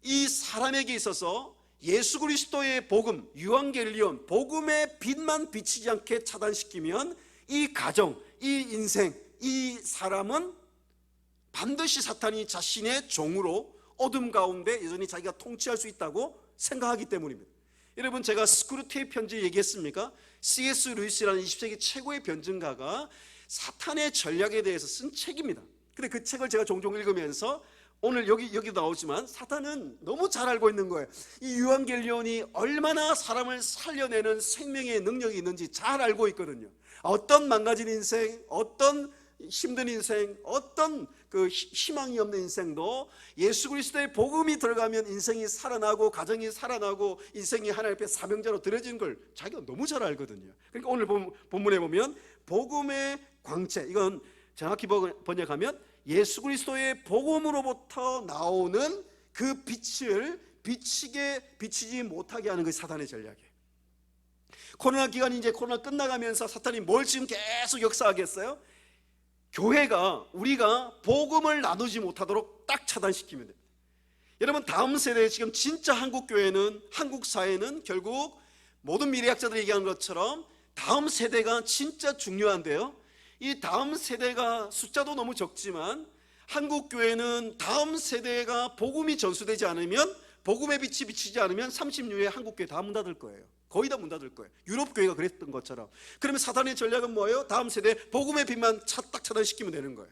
이 사람에게 있어서 예수 그리스도의 복음, 유앙겔리온, 복음의 빛만 비치지 않게 차단시키면 이 가정, 이 인생, 이 사람은 반드시 사탄이 자신의 종으로 어둠 가운데 여전히 자기가 통치할 수 있다고 생각하기 때문입니다. 여러분, 제가 스크루테이프 편지 얘기했습니까? C.S. 루이스라는 20세기 최고의 변증가가 사탄의 전략에 대해서 쓴 책입니다. 근데 그 책을 제가 종종 읽으면서 오늘 여기 나오지만 사탄은 너무 잘 알고 있는 거예요. 이 유앙겔리온이 얼마나 사람을 살려내는 생명의 능력이 있는지 잘 알고 있거든요. 어떤 망가진 인생, 어떤 힘든 인생, 어떤 그 희망이 없는 인생도 예수 그리스도의 복음이 들어가면 인생이 살아나고 가정이 살아나고 인생이 하나님 앞에 사명자로 드려진 걸 자기가 너무 잘 알거든요. 그러니까 오늘 본문에 보면 복음의 광채, 이건 정확히 번역하면 예수 그리스도의 복음으로부터 나오는 그 빛을 비치지 못하게 하는 것이 사탄의 전략이에요. 코로나 기간이 이제 코로나 끝나가면서 사탄이 뭘 지금 계속 역사하겠어요? 교회가, 우리가 복음을 나누지 못하도록 딱 차단시키면 됩니다. 여러분, 다음 세대에 지금 진짜 한국 교회는, 한국 사회는 결국 모든 미래학자들이 얘기하는 것처럼 다음 세대가 진짜 중요한데요, 이 다음 세대가 숫자도 너무 적지만 한국 교회는 다음 세대가 복음이 전수되지 않으면, 복음의 빛이 비치지 않으면 30년에 한국 교회 다 문 닫을 거예요. 거의 다 문 닫을 거예요. 유럽 교회가 그랬던 것처럼. 그러면 사탄의 전략은 뭐예요? 다음 세대 복음의 빛만 딱 차단시키면 되는 거예요.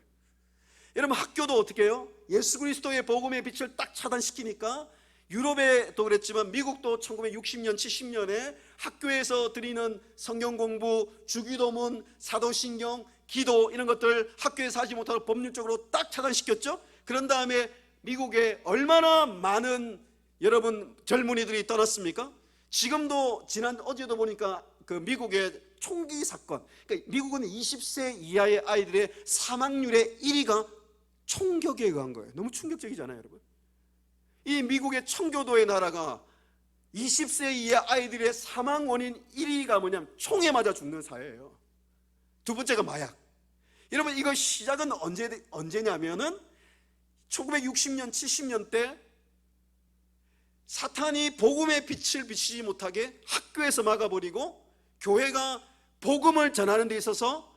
여러분, 학교도 어떻게 해요? 예수 그리스도의 복음의 빛을 딱 차단시키니까 유럽에도 그랬지만 미국도 1960년, 70년에 학교에서 드리는 성경 공부, 주기도문, 사도신경, 기도 이런 것들 학교에서 하지 못하고 법률적으로 딱 차단시켰죠. 그런 다음에 미국에 얼마나 많은 여러분 젊은이들이 떠났습니까? 지금도 어제도 보니까 그 미국의 총기 사건, 그러니까 미국은 20세 이하의 아이들의 사망률의 1위가 총격에 의한 거예요. 너무 충격적이잖아요, 여러분. 이 미국의 청교도의 나라가 20세 이하 아이들의 사망 원인 1위가 뭐냐면 총에 맞아 죽는 사회예요. 두 번째가 마약. 여러분, 이거 시작은 언제냐면은 1960년 70년 때 사탄이 복음의 빛을 비치지 못하게 학교에서 막아버리고 교회가 복음을 전하는 데 있어서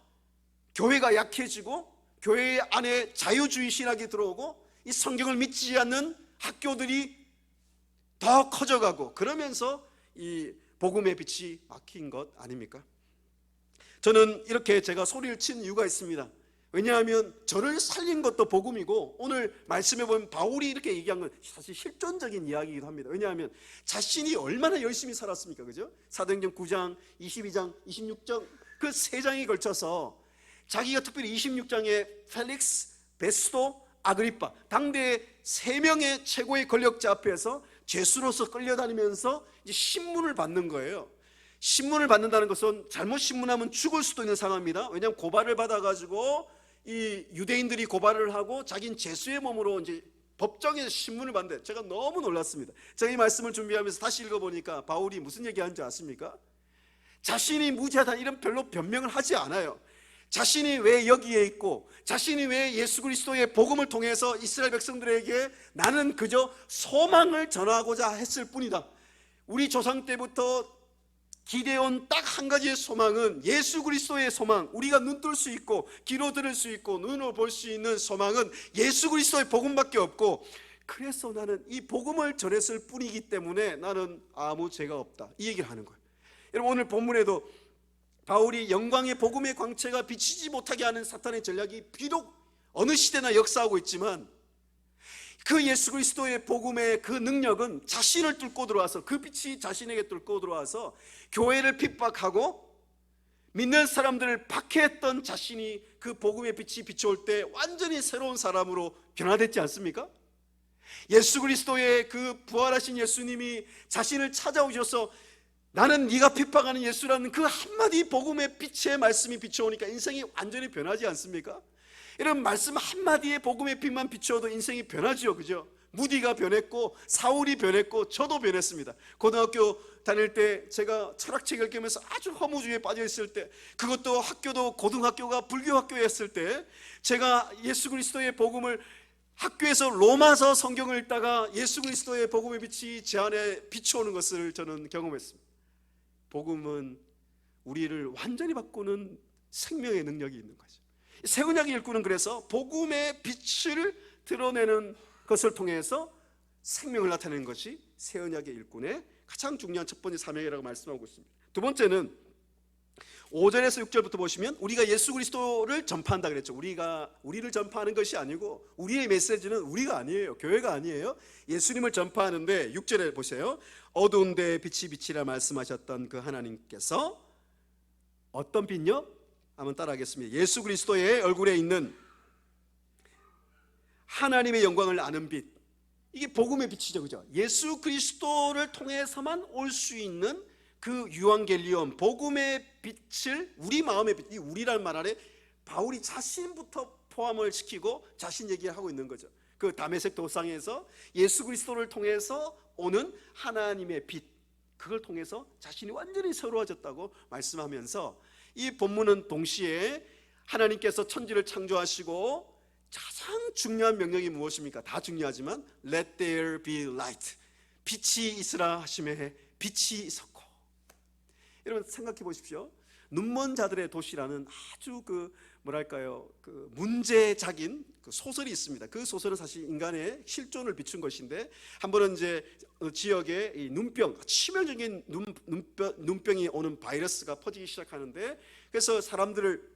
교회가 약해지고 교회 안에 자유주의 신학이 들어오고 이 성경을 믿지 않는 학교들이 더 커져가고, 그러면서 이 복음의 빛이 막힌 것 아닙니까? 저는 이렇게 제가 소리를 친 이유가 있습니다. 왜냐하면 저를 살린 것도 복음이고, 오늘 말씀해 보면 바울이 이렇게 얘기한 건 사실 실존적인 이야기이기도 합니다. 왜냐하면 자신이 얼마나 열심히 살았습니까? 그죠? 사도행전 9장, 22장, 26장 그 세 장에 걸쳐서 자기가 특별히 26장에 펠릭스, 베스도, 아그리빠 당대의 세 명의 최고의 권력자 앞에서 죄수로서 끌려다니면서 이제 신문을 받는 거예요. 신문을 받는다는 것은 잘못 신문하면 죽을 수도 있는 상황입니다. 왜냐하면 고발을 받아가지고 이 유대인들이 고발을 하고 자기는 죄수의 몸으로 이제 법정에서 신문을 받는데, 제가 너무 놀랐습니다. 제가 이 말씀을 준비하면서 다시 읽어보니까 바울이 무슨 얘기하는지 아십니까? 자신이 무죄하다 이런 별로 변명을 하지 않아요. 자신이 왜 여기에 있고, 자신이 왜 예수 그리스도의 복음을 통해서 이스라엘 백성들에게 나는 그저 소망을 전하고자 했을 뿐이다. 우리 조상 때부터 기대온 딱 한 가지의 소망은 예수 그리스도의 소망, 우리가 눈 뜰 수 있고 귀로 들을 수 있고 눈으로 볼 수 있는 소망은 예수 그리스도의 복음밖에 없고, 그래서 나는 이 복음을 전했을 뿐이기 때문에 나는 아무 죄가 없다, 이 얘기를 하는 거예요. 여러분, 오늘 본문에도 바울이 영광의 복음의 광채가 비치지 못하게 하는 사탄의 전략이 비록 어느 시대나 역사하고 있지만, 그 예수 그리스도의 복음의 그 능력은 자신을 뚫고 들어와서, 그 빛이 자신에게 뚫고 들어와서 교회를 핍박하고 믿는 사람들을 박해했던 자신이 그 복음의 빛이 비춰올 때 완전히 새로운 사람으로 변화됐지 않습니까? 예수 그리스도의 그 부활하신 예수님이 자신을 찾아오셔서 나는 네가 핍박하는 예수라는 그 한마디 복음의 빛의 말씀이 비춰오니까 인생이 완전히 변하지 않습니까? 이런 말씀 한마디의 복음의 빛만 비춰도 인생이 변하죠, 그죠? 무디가 변했고 사울이 변했고 저도 변했습니다. 고등학교 다닐 때 제가 철학책을 읽으면서 아주 허무주의에 빠져 있을 때, 그것도 학교도 고등학교가 불교 학교였을 때, 제가 예수 그리스도의 복음을 학교에서 로마서 성경을 읽다가 예수 그리스도의 복음의 빛이 제 안에 비춰오는 것을 저는 경험했습니다. 복음은 우리를 완전히 바꾸는 생명의 능력이 있는 거죠. 새 언약의 일꾼은 그래서 복음의 빛을 드러내는 것을 통해서 생명을 나타내는 것이 새 언약의 일꾼의 가장 중요한 첫 번째 사명이라고 말씀하고 있습니다. 두 번째는 5절에서 6절부터 보시면 우리가 예수 그리스도를 전파한다 그랬죠. 우리를 전파하는 것이 아니고, 우리의 메시지는 우리가 아니에요, 교회가 아니에요. 예수님을 전파하는데 6절에 보세요. 어두운 데에 빛이 비치라 말씀하셨던 그 하나님께서 어떤 빛요? 한번 따라하겠습니다. 예수 그리스도의 얼굴에 있는 하나님의 영광을 아는 빛, 이게 복음의 빛이죠, 그죠? 예수 그리스도를 통해서만 올 수 있는 그 유앙겔리온, 복음의 빛을, 우리 마음의 빛, 이 우리란 말 안에 바울이 자신부터 포함을 시키고 자신 얘기를 하고 있는 거죠. 그 다메섹 도상에서 예수 그리스도를 통해서 오는 하나님의 빛, 그걸 통해서 자신이 완전히 새로워졌다고 말씀하면서, 이 본문은 동시에 하나님께서 천지를 창조하시고 가장 중요한 명령이 무엇입니까? 다 중요하지만 Let there be light, 빛이 있으라 하심에 빛이 있었고. 여러분 생각해 보십시오. 눈먼 자들의 도시라는 아주 그 문제작인 그 소설이 있습니다. 그 소설은 사실 인간의 실존을 비춘 것인데, 한 번은 이제 지역에 이 눈병, 치명적인 눈병이 오는 바이러스가 퍼지기 시작하는데, 그래서 사람들을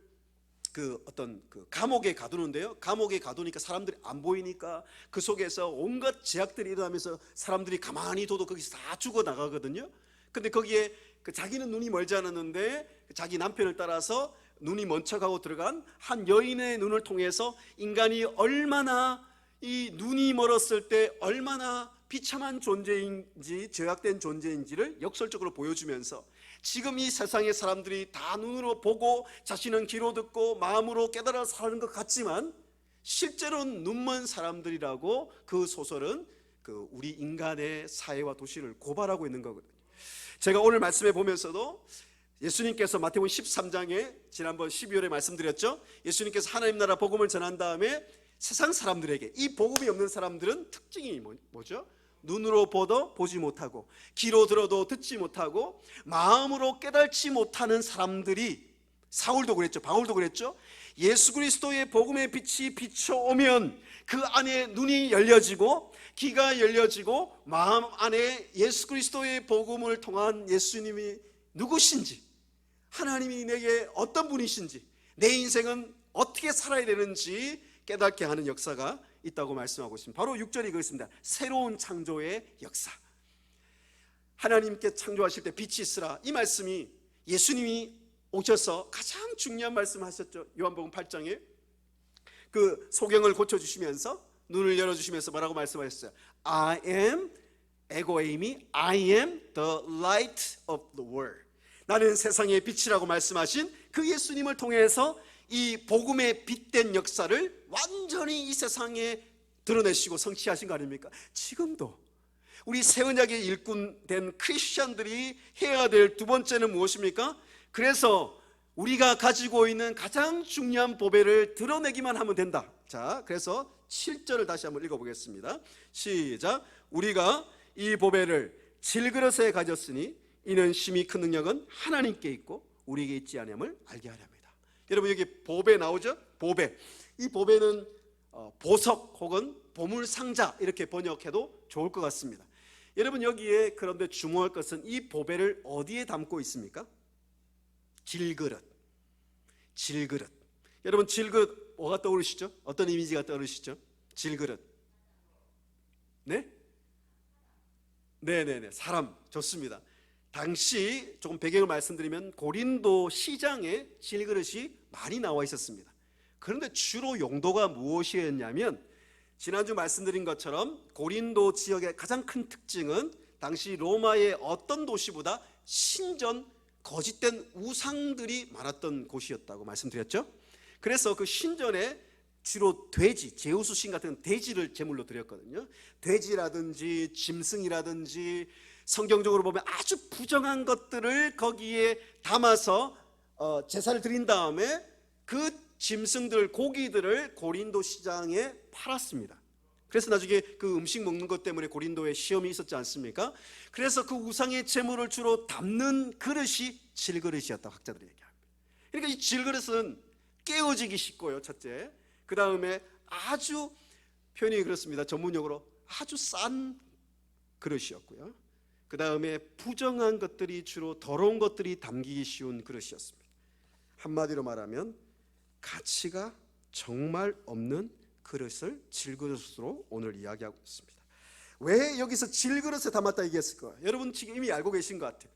그 어떤 그 감옥에 가두는데요. 감옥에 가두니까 사람들이 안 보이니까 그 속에서 온갖 제약들이 일어나면서 사람들이 가만히 둬도 거기서 다 죽어 나가거든요. 근데 거기에 그 자기는 눈이 멀지 않았는데 자기 남편을 따라서 눈이 먼 척하고 들어간 한 여인의 눈을 통해서 인간이 얼마나 이 눈이 멀었을 때 얼마나 비참한 존재인지, 죄악된 존재인지를 역설적으로 보여주면서 지금 이 세상의 사람들이 다 눈으로 보고 자신은 귀로 듣고 마음으로 깨달아 사는 것 같지만 실제로는 눈먼 사람들이라고 그 소설은 그 우리 인간의 사회와 도시를 고발하고 있는 거거든요. 제가 오늘 말씀해 보면서도 예수님께서 마태복음 13장에 지난번 12월에 말씀드렸죠. 예수님께서 하나님 나라 복음을 전한 다음에 세상 사람들에게, 이 복음이 없는 사람들은 특징이 뭐죠? 눈으로 보도 보지 못하고 귀로 들어도 듣지 못하고 마음으로 깨달지 못하는 사람들이, 사울도 그랬죠, 바울도 그랬죠. 예수 그리스도의 복음의 빛이 비춰오면 그 안에 눈이 열려지고 귀가 열려지고 마음 안에 예수 그리스도의 복음을 통한 예수님이 누구신지, 하나님이 내게 어떤 분이신지, 내 인생은 어떻게 살아야 되는지 깨닫게 하는 역사가 있다고 말씀하고 있습니다. 바로 6절이 그렇습니다. 새로운 창조의 역사. 하나님께 창조하실 때 빛이 있으라, 이 말씀이 예수님이 오셔서 가장 중요한 말씀 하셨죠. 요한복음 8장에 그 소경을 고쳐주시면서 눈을 열어주시면서 뭐라고 말씀하셨어요? I am, 에고에임이 I am the light of the world. 나는 세상의 빛이라고 말씀하신 그 예수님을 통해서 이 복음의 빛된 역사를 완전히 이 세상에 드러내시고 성취하신 거 아닙니까? 지금도 우리 새 언약의 일꾼 된 크리스천들이 해야 될 두 번째는 무엇입니까? 그래서 우리가 가지고 있는 가장 중요한 보배를 드러내기만 하면 된다. 자, 그래서 7절을 다시 한번 읽어보겠습니다. 시작. 우리가 이 보배를 질그릇에 가졌으니 이는 심히 큰 능력은 하나님께 있고 우리에게 있지 아니함을 알게 하려 합니다. 여러분, 여기 보배 나오죠? 보배. 이 보배는 보석 혹은 보물상자 이렇게 번역해도 좋을 것 같습니다. 여러분, 여기에 그런데 주목할 것은 이 보배를 어디에 담고 있습니까? 질그릇. 질그릇. 여러분, 질그릇 뭐가 떠오르시죠? 어떤 이미지가 떠오르시죠? 질그릇. 네? 네네네, 사람. 좋습니다. 당시 조금 배경을 말씀드리면 고린도 시장에 질그릇이 많이 나와 있었습니다. 그런데 주로 용도가 무엇이었냐면, 지난주 말씀드린 것처럼 고린도 지역의 가장 큰 특징은 당시 로마의 어떤 도시보다 신전, 거짓된 우상들이 많았던 곳이었다고 말씀드렸죠. 그래서 그 신전에 주로 돼지, 제우스 신 같은 돼지를 제물로 드렸거든요. 돼지라든지 짐승이라든지 성경적으로 보면 아주 부정한 것들을 거기에 담아서 제사를 드린 다음에 그 짐승들, 고기들을 고린도 시장에 팔았습니다. 그래서 나중에 그 음식 먹는 것 때문에 고린도에 시험이 있었지 않습니까? 그래서 그 우상의 제물을 주로 담는 그릇이 질그릇이었다고 학자들이 얘기합니다. 그러니까 이 질그릇은 깨어지기 쉽고요, 첫째. 그 다음에 아주, 표현이 그렇습니다, 전문용어로 아주 싼 그릇이었고요. 그 다음에 부정한 것들이, 주로 더러운 것들이 담기기 쉬운 그릇이었습니다. 한마디로 말하면 가치가 정말 없는 그릇을 질그릇으로 오늘 이야기하고 있습니다. 왜 여기서 질그릇에 담았다 얘기했을까요? 여러분 지금 이미 알고 계신 것 같아요.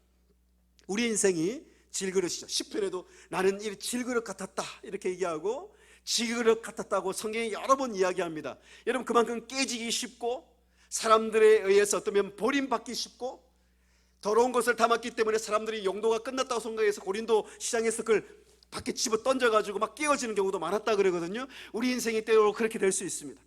우리 인생이 질그릇이죠. 시편에도 나는 이 질그릇 같았다 이렇게 얘기하고, 질그릇 같았다고 성경이 여러 번 이야기합니다. 여러분, 그만큼 깨지기 쉽고 사람들에 의해서 어쩌면 버림받기 쉽고 더러운 것을 담았기 때문에 사람들이 용도가 끝났다고 생각해서 고린도 시장에서 그걸 밖에 집어 던져가지고 막 깨어지는 경우도 많았다 그러거든요. 우리 인생이 때로 그렇게 될 수 있습니다.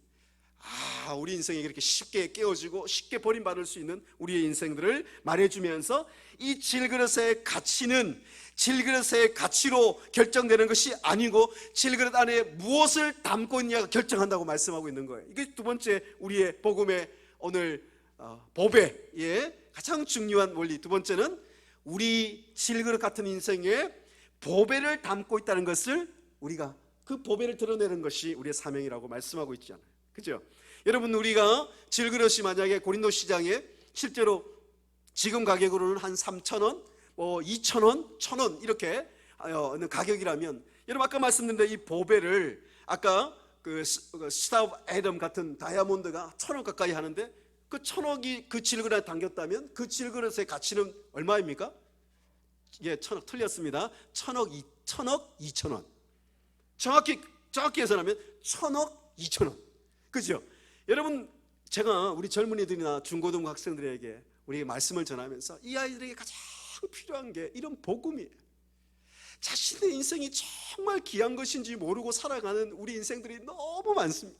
우리 인생이 그렇게 쉽게 깨어지고 쉽게 버림받을 수 있는 우리의 인생들을 말해주면서, 이 질그릇의 가치는 질그릇의 가치로 결정되는 것이 아니고 질그릇 안에 무엇을 담고 있냐가 결정한다고 말씀하고 있는 거예요. 이게 두 번째 우리의 복음의 오늘 보배의 가장 중요한 원리. 두 번째는 우리 질그릇 같은 인생에 보배를 담고 있다는 것을, 우리가 그 보배를 드러내는 것이 우리의 사명이라고 말씀하고 있잖아요. 그죠? 여러분, 우리가 질그릇이 만약에 고린도 시장에 실제로 지금 가격으로는 한 3,000원, 2,000원, 1,000원 이렇게 가격이라면 여러분 아까 말씀드린 이 보배를 아까 그 스타 오브 애덤 같은 다이아몬드가 1,000억 가까이 하는데 그 1,000억이 그 질그릇에 담겼다면 그 질그릇의 가치는 얼마입니까? 예, 1,000억 틀렸습니다. 1,000억 2,000원. 정확히 계산하면 1,000억 2,000원. 그죠? 여러분, 제가 우리 젊은이들이나 중고등부 학생들에게 우리에게 말씀을 전하면서 이 아이들에게 가장 필요한 게 이런 복음이에요. 자신의 인생이 정말 귀한 것인지 모르고 살아가는 우리 인생들이 너무 많습니다.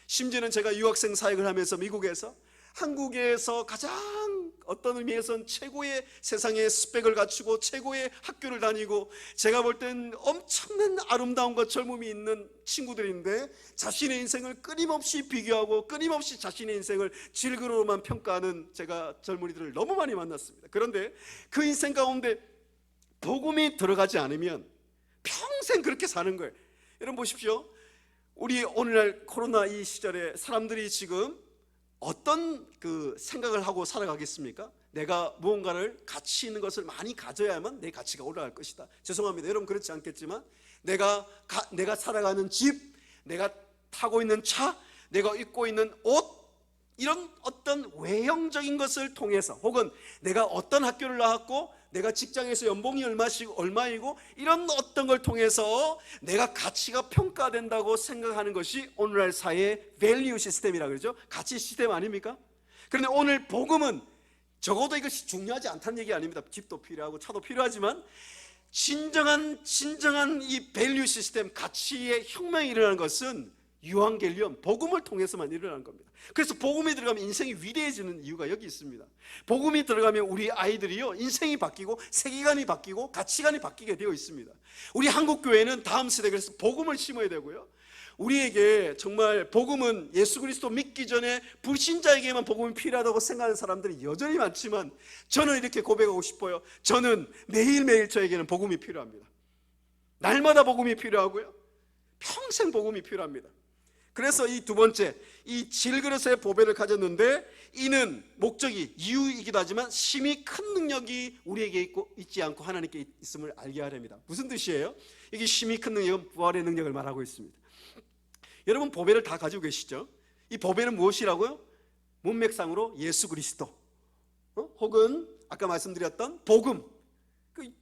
심지어는 제가 유학생 사역을 하면서 미국에서 한국에서 가장 어떤 의미에선 최고의 세상의 스펙을 갖추고 최고의 학교를 다니고 제가 볼 땐 엄청난 아름다움과 젊음이 있는 친구들인데 자신의 인생을 끊임없이 비교하고 끊임없이 자신의 인생을 질그릇으로만 평가하는 제가 젊은이들을 너무 많이 만났습니다. 그런데 그 인생 가운데 복음이 들어가지 않으면 평생 그렇게 사는 거예요. 여러분 보십시오. 우리 오늘날 코로나 이 시절에 사람들이 지금 어떤 그 생각을 하고 살아가겠습니까? 내가 무언가를 가치 있는 것을 많이 가져야만 내 가치가 올라갈 것이다. 죄송합니다. 여러분 그렇지 않겠지만 내가 살아가는 집, 내가 타고 있는 차, 내가 입고 있는 옷, 이런 어떤 외형적인 것을 통해서 혹은 내가 어떤 학교를 나왔고 내가 직장에서 연봉이 얼마이고 이런 어떤 걸 통해서 내가 가치가 평가된다고 생각하는 것이 오늘날 사회의 밸류 시스템이라고 그러죠. 가치 시스템 아닙니까? 그런데 오늘 복음은 적어도 이것이 중요하지 않다는 얘기 아닙니다. 집도 필요하고 차도 필요하지만 진정한 이 밸류 시스템, 가치의 혁명이 일어나는 것은 유한겔리온, 복음을 통해서만 일어나는 겁니다. 그래서 복음이 들어가면 인생이 위대해지는 이유가 여기 있습니다. 복음이 들어가면 우리 아이들이요 인생이 바뀌고 세계관이 바뀌고 가치관이 바뀌게 되어 있습니다. 우리 한국교회는 다음 세대에 그래서 복음을 심어야 되고요, 우리에게 정말 복음은 예수 그리스도 믿기 전에 불신자에게만 복음이 필요하다고 생각하는 사람들이 여전히 많지만 저는 이렇게 고백하고 싶어요. 저는 매일매일 저에게는 복음이 필요합니다. 날마다 복음이 필요하고요, 평생 복음이 필요합니다. 그래서 이 두 번째, 이 질그릇의 보배를 가졌는데 이는 목적이 이유이기도 하지만 심히 큰 능력이 우리에게 있지 않고 하나님께 있음을 알게 하렵니다. 무슨 뜻이에요? 이게 심히 큰 능력은 부활의 능력을 말하고 있습니다. 여러분 보배를 다 가지고 계시죠? 이 보배는 무엇이라고요? 문맥상으로 예수 그리스도, 혹은 아까 말씀드렸던 복음,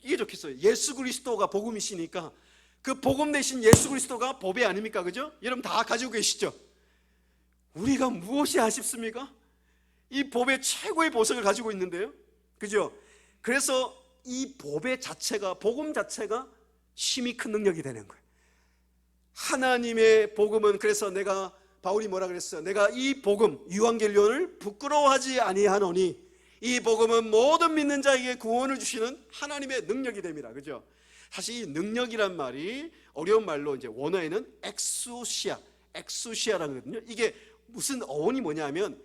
이게 좋겠어요. 예수 그리스도가 복음이시니까 그 복음 대신 예수 그리스도가 보배 아닙니까? 그죠? 여러분 다 가지고 계시죠? 우리가 무엇이 아쉽습니까? 이 보배 최고의 보석을 가지고 있는데요, 그죠? 그래서 이 보배 자체가, 복음 자체가 심히 큰 능력이 되는 거예요. 하나님의 복음은, 그래서 바울이 뭐라 그랬어요? 내가 이 복음 유한겔리온을 부끄러워하지 아니하노니 이 복음은 모든 믿는 자에게 구원을 주시는 하나님의 능력이 됩니다. 그죠? 사실 이 능력이란 말이 어려운 말로 이제 원어에는 엑수시아라는 거거든요. 이게 무슨 어원이 뭐냐면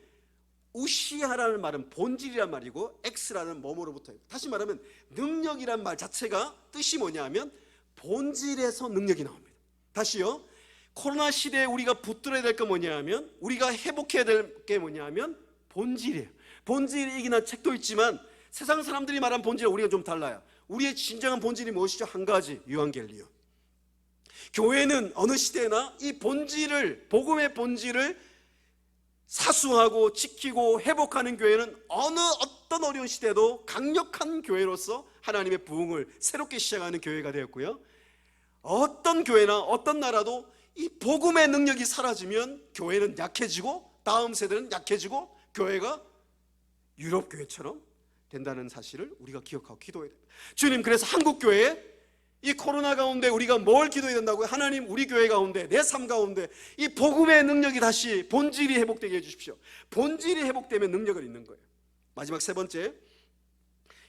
우시아라는 말은 본질이란 말이고 엑스라는 뭐뭐로부터, 다시 말하면 능력이란 말 자체가 뜻이 뭐냐면 본질에서 능력이 나옵니다. 다시요, 코로나 시대에 우리가 붙들어야 될 게 뭐냐면, 우리가 회복해야 될 게 뭐냐면 본질이에요. 본질이기는 책도 있지만 세상 사람들이 말한 본질과 우리가 좀 달라요. 우리의 진정한 본질이 무엇이죠? 한 가지, 유한겔리온. 교회는 어느 시대나 이 본질을, 복음의 본질을 사수하고 지키고 회복하는 교회는 어떤 어려운 시대도 강력한 교회로서 하나님의 부흥을 새롭게 시작하는 교회가 되었고요, 어떤 교회나 어떤 나라도 이 복음의 능력이 사라지면 교회는 약해지고 다음 세대는 약해지고 교회가 유럽 교회처럼 된다는 사실을 우리가 기억하고 기도해야 됩니다. 주님, 그래서 한국교회에 이 코로나 가운데 우리가 뭘 기도해야 된다고요? 하나님, 우리 교회 가운데, 내 삶 가운데 이 복음의 능력이 다시 본질이 회복되게 해주십시오. 본질이 회복되면 능력을 있는 거예요. 마지막 세 번째,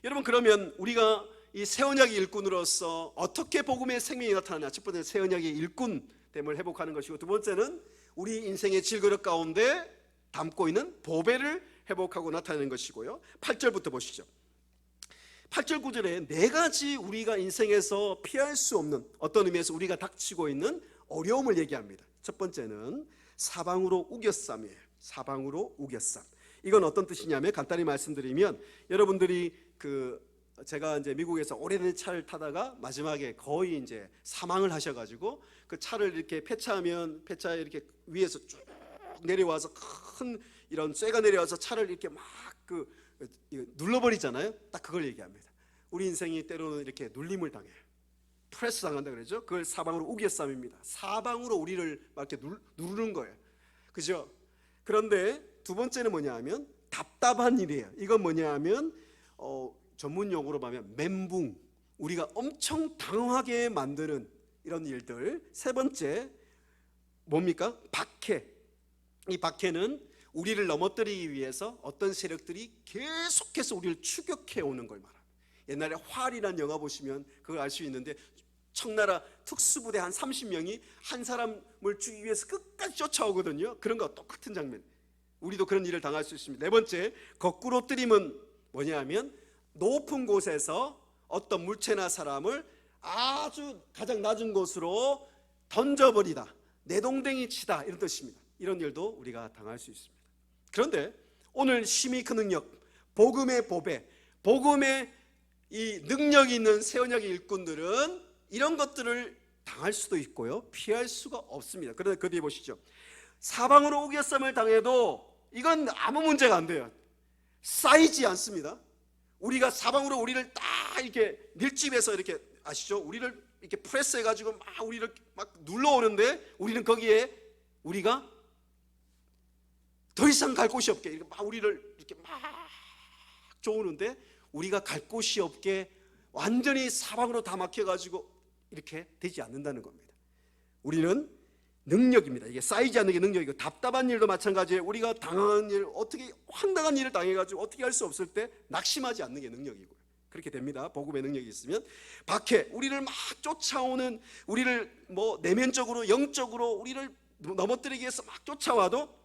여러분 그러면 우리가 이 새 언약의 일꾼으로서 어떻게 복음의 생명이 나타나냐? 첫 번째, 새 언약의 일꾼됨을 회복하는 것이고, 두 번째는 우리 인생의 질그릇 가운데 담고 있는 보배를 회복하고 나타내는 것이고요. 8절부터 보시죠. 8절 9절에 네 가지 우리가 인생에서 피할 수 없는, 어떤 의미에서 우리가 닥치고 있는 어려움을 얘기합니다. 첫 번째는 사방으로 우겨쌈이에요. 사방으로 우겨쌈. 이건 어떤 뜻이냐면 간단히 말씀드리면, 여러분들이 제가 이제 미국에서 오래된 차를 타다가 마지막에 거의 이제 사망을 하셔가지고 그 차를 이렇게 폐차하면 폐차 이렇게 위에서 쭉 내려와서 큰 이런 쇠가 내려와서 차를 이렇게 막 눌러버리잖아요. 딱 그걸 얘기합니다. 우리 인생이 때로는 이렇게 눌림을 당해요. 프레스 당한다 그러죠. 그걸 사방으로 우겨쌈입니다. 사방으로 우리를 막 이렇게 누르는 거예요. 그죠? 그런데 두 번째는 뭐냐 하면 답답한 일이에요. 이건 뭐냐 하면 전문 용어로 말하면 멘붕, 우리가 엄청 당황하게 만드는 이런 일들. 세 번째 뭡니까? 박해. 이 박해는 우리를 넘어뜨리기 위해서 어떤 세력들이 계속해서 우리를 추격해 오는 걸 말합니다. 옛날에 활이라는 영화 보시면 그걸 알 수 있는데 청나라 특수부대 한 30명이 한 사람을 죽이기 위해서 끝까지 쫓아오거든요. 그런 거 똑같은 장면. 우리도 그런 일을 당할 수 있습니다. 네 번째, 거꾸로 뜨림은 뭐냐 하면 높은 곳에서 어떤 물체나 사람을 아주 가장 낮은 곳으로 던져버리다, 내동댕이 치다, 이런 뜻입니다. 이런 일도 우리가 당할 수 있습니다. 그런데 오늘 힘이 큰 능력, 복음의 보배, 복음의 이 능력이 있는 새 언약의 일꾼들은 이런 것들을 당할 수도 있고요, 피할 수가 없습니다. 그런데 그 뒤에 보시죠. 사방으로 우겨쌈을 당해도 이건 아무 문제가 안 돼요. 쌓이지 않습니다. 우리가 사방으로 우리를 딱 이렇게 밀집해서 이렇게, 아시죠? 우리를 이렇게 프레스해가지고 막 우리를 막 눌러오는데 우리는 거기에 우리가 더 이상 갈 곳이 없게 이렇게 막 우리를 이렇게 막 쪼우는데 우리가 갈 곳이 없게 완전히 사방으로 다 막혀가지고 이렇게 되지 않는다는 겁니다. 우리는 능력입니다. 이게 쌓이지 않는 게 능력이고, 답답한 일도 마찬가지예요. 우리가 당한 일, 어떻게 황당한 일을 당해가지고 어떻게 할 수 없을 때 낙심하지 않는 게 능력이고요. 그렇게 됩니다. 복음의 능력이 있으면. 박해, 우리를 막 쫓아오는, 우리를 뭐 내면적으로 영적으로 우리를 넘어뜨리기 위해서 막 쫓아와도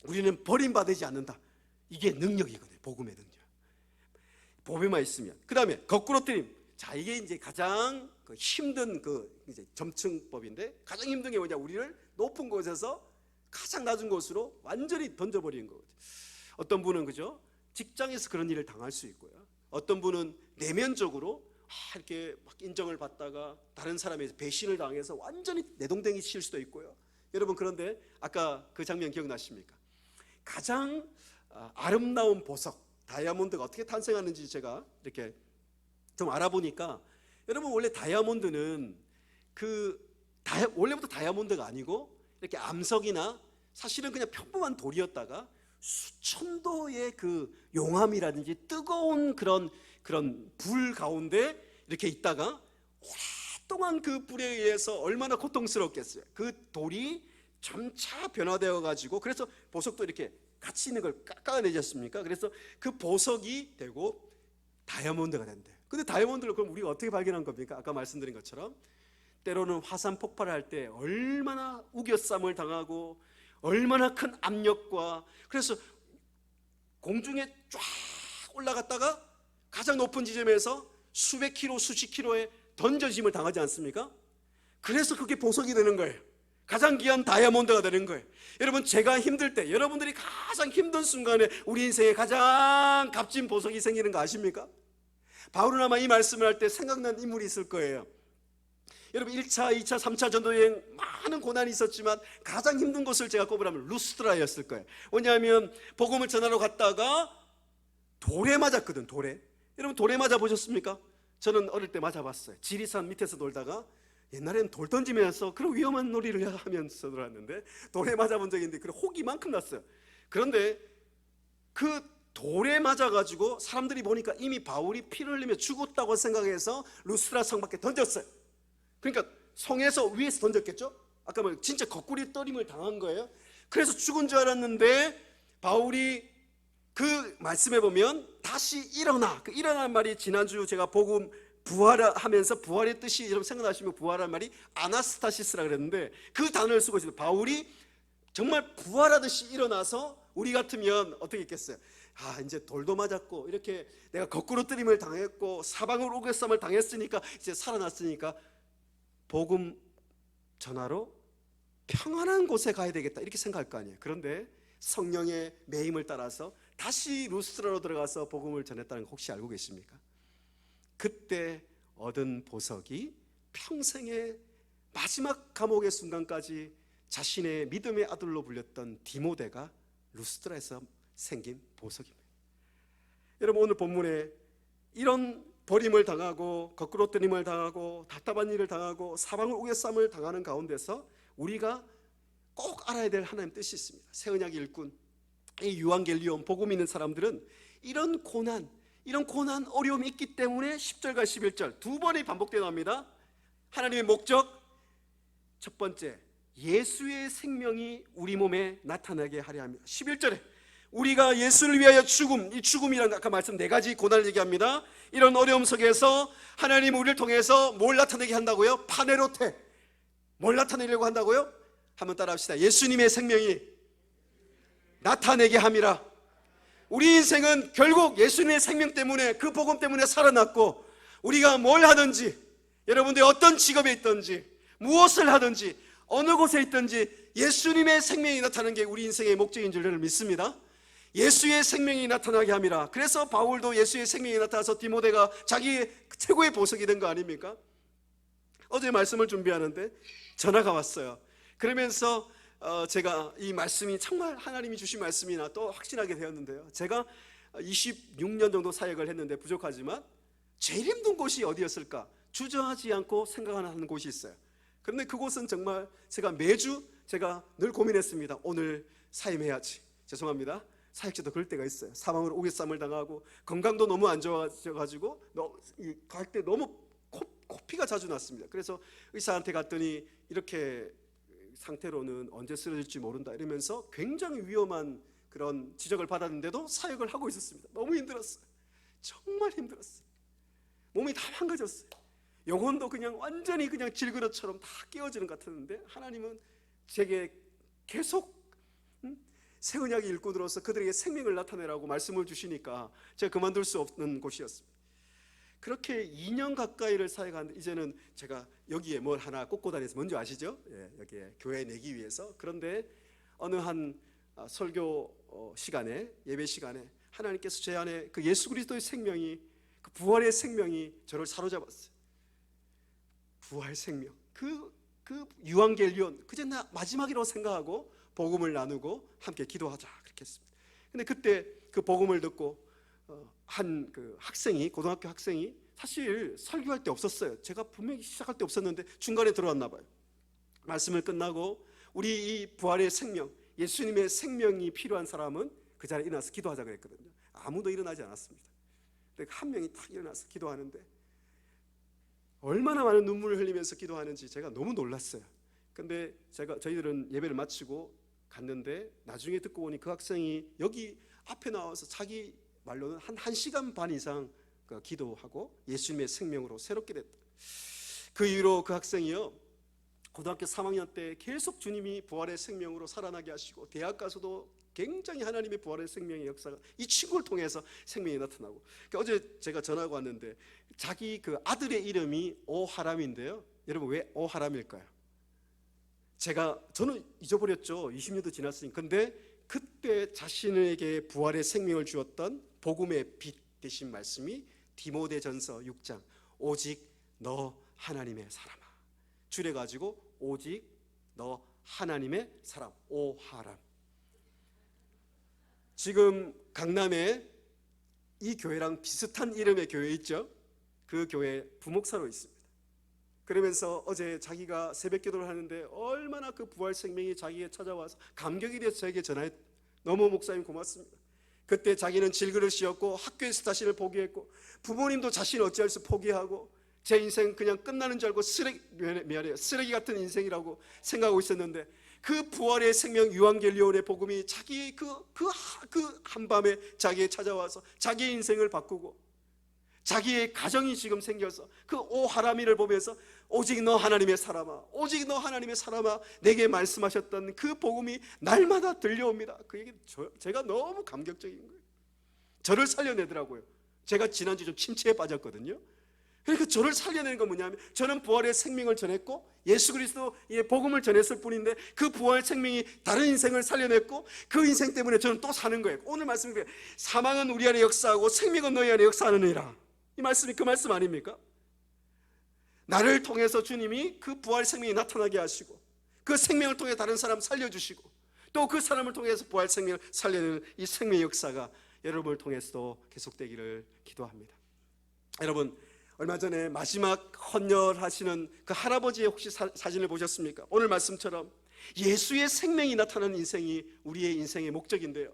우리는 버림받지 않는다. 이게 능력이거든요. 복음의 능력. 복음만 있으면. 그 다음에 거꾸로 뜨림. 자, 이게 이제 가장 힘든 이제 점층법인데, 가장 힘든 게 뭐냐? 우리를 높은 곳에서 가장 낮은 곳으로 완전히 던져버리는 거거든요. 어떤 분은 그죠? 직장에서 그런 일을 당할 수 있고요. 어떤 분은 내면적으로 이렇게 막 인정을 받다가 다른 사람에게 배신을 당해서 완전히 내동댕이 칠 수도 있고요. 여러분, 그런데 아까 그 장면 기억나십니까? 가장 아름다운 보석, 다이아몬드가 어떻게 탄생하는지 제가 이렇게 좀 알아보니까, 여러분 원래 다이아몬드는 원래부터 다이아몬드가 아니고 이렇게 암석이나 사실은 그냥 평범한 돌이었다가 수천 도의 그 용암이라든지 뜨거운 그런 불 가운데 이렇게 있다가 오랫동안 그 불에 의해서 얼마나 고통스럽겠어요. 그 돌이 점차 변화되어 가지고, 그래서 보석도 이렇게 같이 있는 걸 깎아내지 않습니까? 그래서 그 보석이 되고 다이아몬드가 된대요. 근데 다이아몬드를 그럼 우리가 어떻게 발견한 겁니까? 아까 말씀드린 것처럼 때로는 화산 폭발할 때 얼마나 우겨쌈을 당하고 얼마나 큰 압력과, 그래서 공중에 쫙 올라갔다가 가장 높은 지점에서 수백 킬로, 수십 킬로의 던져짐을 당하지 않습니까? 그래서 그게 보석이 되는 거예요. 가장 귀한 다이아몬드가 되는 거예요. 여러분, 제가 힘들 때, 여러분들이 가장 힘든 순간에 우리 인생에 가장 값진 보석이 생기는 거 아십니까? 바울은 아마 이 말씀을 할 때 생각난 인물이 있을 거예요. 여러분, 1차, 2차, 3차 전도여행 많은 고난이 있었지만 가장 힘든 곳을 제가 꼽으라면 루스드라였을 거예요. 왜냐하면 복음을 전하러 갔다가 돌에 맞았거든. 돌에. 여러분, 돌에 맞아 보셨습니까? 저는 어릴 때 맞아봤어요. 지리산 밑에서 놀다가, 옛날에는 돌 던지면서 그런 위험한 놀이를 하면서 놀았는데 돌에 맞아본 적이 있는데 혹이 만큼 났어요. 그런데 그 돌에 맞아가지고 사람들이 보니까 이미 바울이 피를 흘리며 죽었다고 생각해서 루스드라 성 밖에 던졌어요. 그러니까 성에서 위에서 던졌겠죠? 아까 뭐 진짜 거꾸리 떠림을 당한 거예요. 그래서 죽은 줄 알았는데 바울이 그 말씀에 보면 다시 일어나, 그 일어난 말이 지난주 제가 복음 부활하면서 부활의 뜻이 여러분 생각나시면 부활한 말이 아나스타시스라 그랬는데 그 단어를 쓰고 있습니다. 바울이 정말 부활하듯이 일어나서 우리 같으면 어떻게 했겠어요? 이제 돌도 맞았고 이렇게 내가 거꾸로 뜨림을 당했고 사방으로 우겨쌈을 당했으니까 이제 살아났으니까 복음 전하러 평안한 곳에 가야 되겠다 이렇게 생각할 거 아니에요. 그런데 성령의 매임을 따라서 다시 루스드라로 들어가서 복음을 전했다는 거 혹시 알고 계십니까? 그때 얻은 보석이 평생의 마지막 감옥의 순간까지 자신의 믿음의 아들로 불렸던 디모데가 루스드라에서 생긴 보석입니다. 여러분, 오늘 본문에 이런 버림을 당하고 거꾸로 뜨림을 당하고 답답한 일을 당하고 사방을 우겨쌈을 당하는 가운데서 우리가 꼭 알아야 될 하나님 뜻이 있습니다. 새 언약 일꾼, 이 유앙겔리온 복음 있는 사람들은 이런 고난, 어려움이 있기 때문에 10절과 11절 두 번이 반복되어 나옵니다. 하나님의 목적, 첫 번째, 예수의 생명이 우리 몸에 나타나게 하려 합니다. 11절에 우리가 예수를 위하여 죽음, 이 죽음이란 아까 말씀 네 가지 고난을 얘기합니다. 이런 어려움 속에서 하나님 우리를 통해서 뭘 나타내게 한다고요? 파네로테, 뭘 나타내려고 한다고요? 한번 따라 합시다. 예수님의 생명이 나타내게 함이라. 우리 인생은 결국 예수님의 생명 때문에, 그 복음 때문에 살아났고, 우리가 뭘 하든지, 여러분들이 어떤 직업에 있든지, 무엇을 하든지, 어느 곳에 있든지 예수님의 생명이 나타나는 게 우리 인생의 목적인 줄 저는 믿습니다. 예수의 생명이 나타나게 함이라. 그래서 바울도 예수의 생명이 나타나서 디모데가 자기의 최고의 보석이 된 거 아닙니까? 어제 말씀을 준비하는데 전화가 왔어요. 그러면서 제가 이 말씀이 정말 하나님이 주신 말씀이나 또 확신하게 되었는데요. 제가 26년 정도 사역을 했는데 부족하지만 제일 힘든 곳이 어디였을까? 주저하지 않고 생각하는 곳이 있어요. 그런데 그곳은 정말 제가 매주 늘 고민했습니다. 오늘 사임해야지. 죄송합니다. 사역자도 그럴 때가 있어요. 사망으로 우겨쌈을 당하고 건강도 너무 안 좋아져가지고 갈 때 너무 코피가 자주 났습니다. 그래서 의사한테 갔더니 이렇게 상태로는 언제 쓰러질지 모른다 이러면서 굉장히 위험한 그런 지적을 받았는데도 사역을 하고 있었습니다. 너무 힘들었어요. 정말 힘들었어요. 몸이 다 망가졌어요. 영혼도 그냥 완전히 그냥 질그릇처럼 다 깨어지는 것 같았는데 하나님은 제게 계속 새 언약의 일꾼으로서 그들에게 생명을 나타내라고 말씀을 주시니까 제가 그만둘 수 없는 곳이었습니다. 그렇게 2년 가까이를 사역하는데 이제는 제가 여기에 뭘 하나 꽂고 다녀서 뭔지 아시죠? 예, 여기에 교회에 내기 위해서. 그런데 어느 한 설교 시간에, 예배 시간에 하나님께서 제 안에 그 예수 그리스도의 생명이, 그 부활의 생명이 저를 사로잡았어요. 부활 생명, 그 유앙겔리온, 그제 나 마지막이라고 생각하고 복음을 나누고 함께 기도하자 그렇게 했습니다. 근데 그때 그 복음을 듣고 한 그 학생이, 고등학교 학생이 사실 설교할 때 없었어요. 제가 분명히 시작할 때 없었는데 중간에 들어왔나 봐요. 말씀을 끝나고 우리 이 부활의 생명, 예수님의 생명이 필요한 사람은 그 자리에 일어나서 기도하자 그랬거든요. 아무도 일어나지 않았습니다. 근데 한 명이 딱 일어나서 기도하는데 얼마나 많은 눈물을 흘리면서 기도하는지 제가 너무 놀랐어요. 근데 저희들은 예배를 마치고 갔는데 나중에 듣고 보니 그 학생이 여기 앞에 나와서 자기 말로는 한 1시간 반 이상 기도하고 예수님의 생명으로 새롭게 됐다. 그 이후로 그 학생이요, 고등학교 3학년 때 계속 주님이 부활의 생명으로 살아나게 하시고 대학 가서도 굉장히 하나님의 부활의 생명의 역사가 이 친구를 통해서 생명이 나타나고. 그러니까 어제 제가 전화가 왔는데 자기 그 아들의 이름이 오하람인데요. 여러분 왜 오하람일까요? 저는 잊어버렸죠. 20년도 지났으니. 근데 그때 자신에게 부활의 생명을 주었던 복음의 빛 되신 말씀이 디모데전서 6장 오직 너 하나님의 사람아, 줄여가지고 오직 너 하나님의 사람, 오하람. 지금 강남에 이 교회랑 비슷한 이름의 교회 있죠. 그 교회 부목사로 있습니다. 그러면서 어제 자기가 새벽 기도를 하는데 얼마나 그 부활 생명이 자기에게 찾아와서 감격이 돼서 저에게 전화했. 너무 목사님 고맙습니다. 그때 자기는 질그릇이었고 학교에서 자신을 포기했고 부모님도 자신을 어찌할 수 포기하고 제 인생 그냥 끝나는 줄 알고 쓰레기 같은 인생이라고 생각하고 있었는데 그 부활의 생명 유앙겔리온의 복음이 자기의 그 한밤에 자기에 찾아와서 자기의 인생을 바꾸고 자기의 가정이 지금 생겨서 그 오하라미를 보면서 오직 너 하나님의 사람아, 오직 너 하나님의 사람아, 내게 말씀하셨던 그 복음이 날마다 들려옵니다. 그 얘기 제가 너무 감격적인 거예요. 저를 살려내더라고요. 제가 지난주 좀 침체에 빠졌거든요. 그러니까 저를 살려내는 건 뭐냐면 저는 부활의 생명을 전했고 예수 그리스도의 복음을 전했을 뿐인데 그 부활 생명이 다른 인생을 살려냈고 그 인생 때문에 저는 또 사는 거예요. 오늘 말씀드려요. 사망은 우리 안에 역사하고 생명은 너희 안에 역사하느니라. 이 말씀이 그 말씀 아닙니까? 나를 통해서 주님이 그 부활 생명이 나타나게 하시고 그 생명을 통해 다른 사람 살려주시고 또 그 사람을 통해서 부활 생명을 살려내는 이 생명의 역사가 여러분을 통해서도 계속되기를 기도합니다. 여러분, 얼마 전에 마지막 헌혈하시는 그 할아버지의 혹시 사진을 보셨습니까? 오늘 말씀처럼 예수의 생명이 나타나는 인생이 우리의 인생의 목적인데요,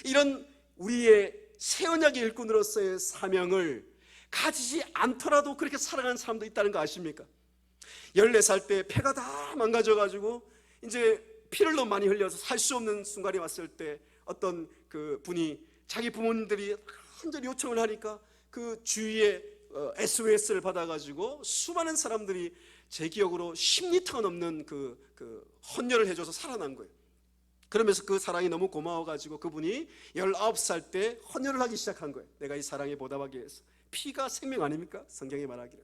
이런 우리의 새 언약의 일꾼으로서의 사명을 가지지 않더라도 그렇게 살아가는 사람도 있다는 거 아십니까? 14살 때 폐가 다 망가져가지고 이제 피를 너무 많이 흘려서 살 수 없는 순간이 왔을 때 어떤 그 분이 자기 부모님들이 간절히 요청을 하니까 그 주위에 SOS를 받아가지고 수많은 사람들이 제 기억으로 10리터가 넘는 그 헌혈을 해줘서 살아난 거예요. 그러면서 그 사랑이 너무 고마워가지고 그분이 19살 때 헌혈을 하기 시작한 거예요. 내가 이 사랑에 보답하기 위해서. 피가 생명 아닙니까? 성경이 말하기를.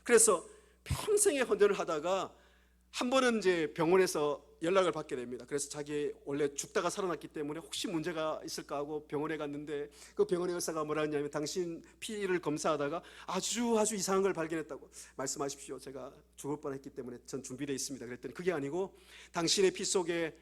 그래서 평생에 헌혈을 하다가 한 번은 이제 병원에서 연락을 받게 됩니다. 그래서 자기 원래 죽다가 살아났기 때문에 혹시 문제가 있을까 하고 병원에 갔는데 그 병원의 의사가 뭐라 했냐면 당신 피를 검사하다가 아주 이상한 걸 발견했다고. 말씀하십시오. 제가 죽을 뻔했기 때문에 전 준비되어 있습니다. 그랬더니 그게 아니고 당신의 피 속에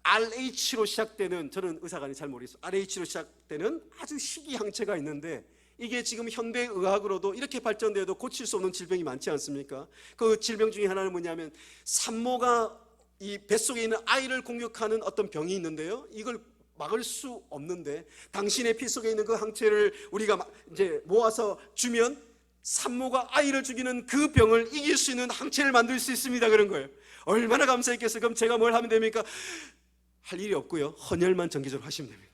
RH로 시작되는, 저는 의사가 아니 잘 모르겠어요, RH로 시작되는 아주 희귀 항체가 있는데 이게 지금 현대의학으로도 이렇게 발전돼도 고칠 수 없는 질병이 많지 않습니까? 그 질병 중에 하나는 뭐냐면 산모가 이 뱃속에 있는 아이를 공격하는 어떤 병이 있는데요, 이걸 막을 수 없는데 당신의 피 속에 있는 그 항체를 우리가 이제 모아서 주면 산모가 아이를 죽이는 그 병을 이길 수 있는 항체를 만들 수 있습니다. 그런 거예요. 얼마나 감사했겠어요. 그럼 제가 뭘 하면 됩니까? 할 일이 없고요, 헌혈만 정기적으로 하시면 됩니다.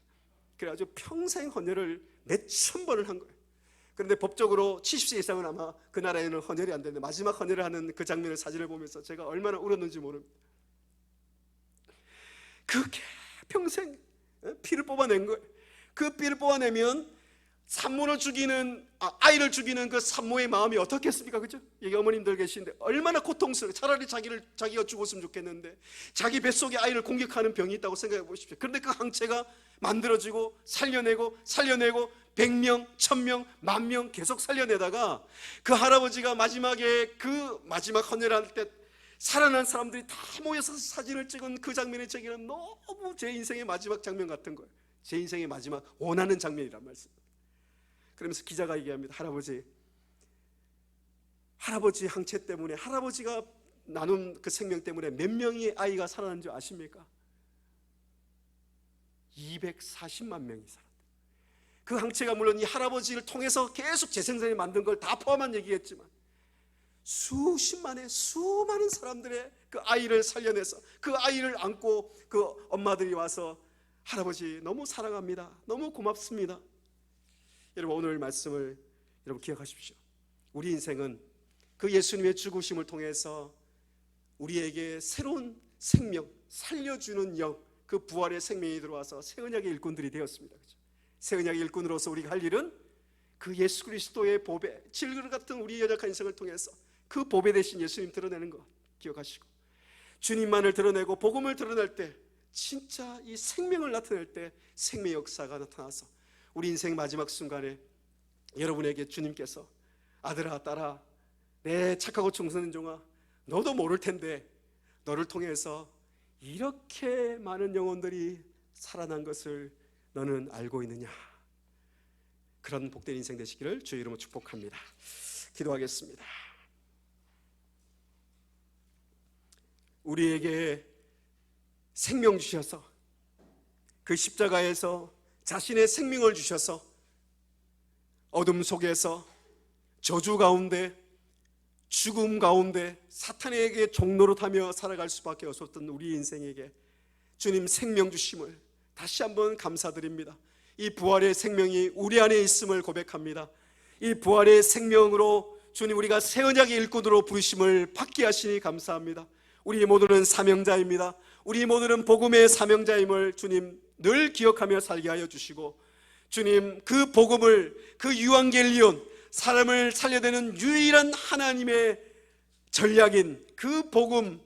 그래가지고 평생 헌혈을 몇천 번을 한 거예요. 그런데 법적으로 70세 이상은 아마 그 나라에는 헌혈이 안 되는데 마지막 헌혈을 하는 그 장면을 사진을 보면서 제가 얼마나 울었는지 모릅니다. 그렇게 평생 피를 뽑아낸 거예요. 그 피를 뽑아내면 산모를 죽이는 아이를 죽이는 그 산모의 마음이 어떻겠습니까? 그죠? 여기 어머님들 계신데 얼마나 고통스러워. 차라리 자기가 죽었으면 좋겠는데 자기 뱃속에 아이를 공격하는 병이 있다고 생각해 보십시오. 그런데 그 항체가 만들어지고 살려내고 100명, 1000명, 10,000명 계속 살려내다가 그 할아버지가 마지막에 그 마지막 헌혈할 때 살아난 사람들이 다 모여서 사진을 찍은 그 장면이 제게는 너무 제 인생의 마지막 장면 같은 거예요. 제 인생의 마지막 원하는 장면이란 말씀. 그러면서 기자가 얘기합니다. 할아버지 항체 때문에, 할아버지가 나눈 그 생명 때문에 몇 명의 아이가 살아난 줄 아십니까? 240만 명이 살았다. 그 항체가 물론 이 할아버지를 통해서 계속 재생산이 만든 걸 다 포함한 얘기겠지만 수십만의 수많은 사람들의 그 아이를 살려내서 그 아이를 안고 그 엄마들이 와서 할아버지 너무 사랑합니다, 너무 고맙습니다. 여러분, 오늘 말씀을 여러분 기억하십시오. 우리 인생은 그 예수님의 죽으심을 통해서 우리에게 새로운 생명, 살려주는 영, 그 부활의 생명이 들어와서 새 언약의 일꾼들이 되었습니다. 그렇죠? 새 언약의 일꾼으로서 우리가 할 일은 그 예수 그리스도의 보배, 질그릇 같은 우리 연약한 인생을 통해서 그 보배 대신 예수님 드러내는 것 기억하시고, 주님만을 드러내고 복음을 드러낼 때, 진짜 이 생명을 나타낼 때 생명의 역사가 나타나서 우리 인생 마지막 순간에 여러분에게 주님께서 아들아 딸아, 내 착하고 충성된 종아, 너도 모를 텐데 너를 통해서 이렇게 많은 영혼들이 살아난 것을 너는 알고 있느냐. 그런 복된 인생 되시기를 주의 이름으로 축복합니다. 기도하겠습니다. 우리에게 생명 주셔서 그 십자가에서 자신의 생명을 주셔서 어둠 속에서 저주 가운데 죽음 가운데 사탄에게 종로로 타며 살아갈 수밖에 없었던 우리 인생에게 주님 생명 주심을 다시 한번 감사드립니다. 이 부활의 생명이 우리 안에 있음을 고백합니다. 이 부활의 생명으로 주님 우리가 새 언약의 일꾼으로 부르심을 받게 하시니 감사합니다. 우리 모두는 사명자입니다. 우리 모두는 복음의 사명자임을 주님 늘 기억하며 살게 하여 주시고, 주님 그 복음을, 그 유앙겔리온, 사람을 살려내는 유일한 하나님의 전략인 그 복음의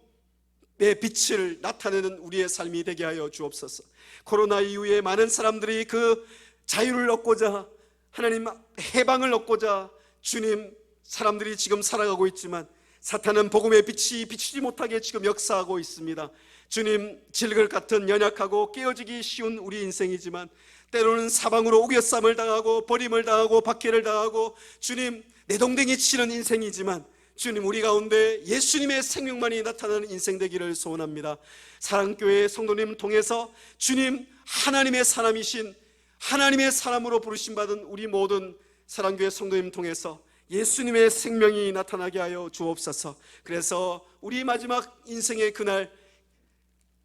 빛을 나타내는 우리의 삶이 되게 하여 주옵소서. 코로나 이후에 많은 사람들이 그 자유를 얻고자, 하나님 해방을 얻고자 주님, 사람들이 지금 살아가고 있지만 사탄은 복음의 빛이 비추지 못하게 지금 역사하고 있습니다. 주님, 질것 같은 연약하고 깨어지기 쉬운 우리 인생이지만 때로는 사방으로 우겨쌈을 당하고 버림을 당하고 박해를 당하고 주님, 내동댕이 치는 인생이지만 주님, 우리 가운데 예수님의 생명만이 나타나는 인생 되기를 소원합니다. 사랑교회 성도님 통해서 주님, 하나님의 사람이신 하나님의 사람으로 부르심받은 우리 모든 사랑교회 성도님 통해서 예수님의 생명이 나타나게 하여 주옵소서. 그래서 우리 마지막 인생의 그날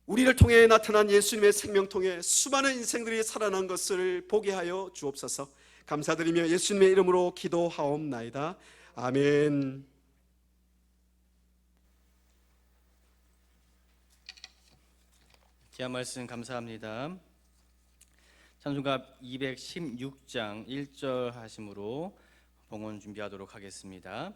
우리를 통해 나타난 예수님의 생명 통해 수많은 인생들이 살아난 것을 보게 하여 주옵소서. 감사드리며 예수님의 이름으로 기도하옵나이다. 아멘. 귀한 말씀 감사합니다. 찬송가 216장 1절 하심으로 봉헌 준비하도록 하겠습니다.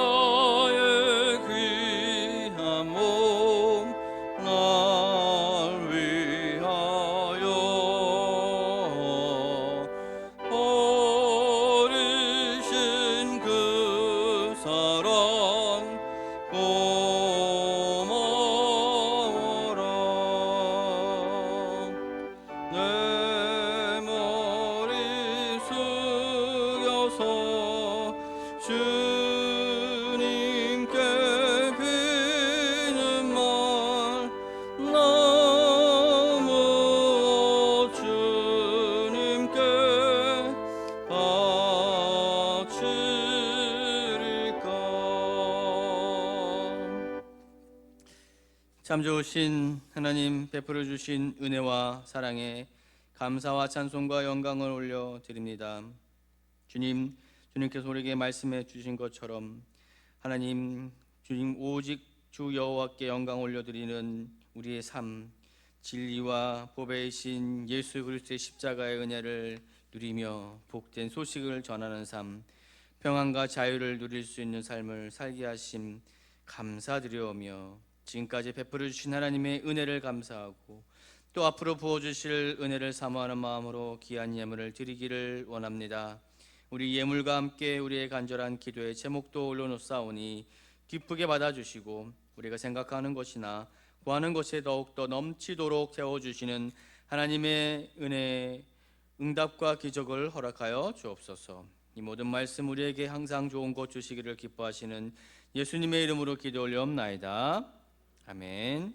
성자의 귀한 몸 날 위하여 버리신 그 사랑 고마워라. 내 머리 숙여서 주님께 비는 말 너무 주님께 바치리까. 참 좋으신 하나님, 베풀어 주신 은혜와 사랑에 감사와 찬송과 영광을 올려 드립니다. 주님께서 우리에게 말씀해 주신 것처럼 하나님, 주님 오직 주 여호와께 영광 올려드리는 우리의 삶, 진리와 보배이신 예수 그리스도의 십자가의 은혜를 누리며 복된 소식을 전하는 삶, 평안과 자유를 누릴 수 있는 삶을 살게 하심 감사드려오며 지금까지 베풀어 주신 하나님의 은혜를 감사하고 또 앞으로 부어주실 은혜를 사모하는 마음으로 귀한 예물을 드리기를 원합니다. 우리 예물과 함께 우리의 간절한 기도의 제목도 올려놓사오니 기쁘게 받아주시고 우리가 생각하는 것이나 구하는 것에 더욱더 넘치도록 채워주시는 하나님의 은혜, 응답과 기적을 허락하여 주옵소서. 이 모든 말씀 우리에게 항상 좋은 것 주시기를 기뻐하시는 예수님의 이름으로 기도 올려옵나이다. 아멘.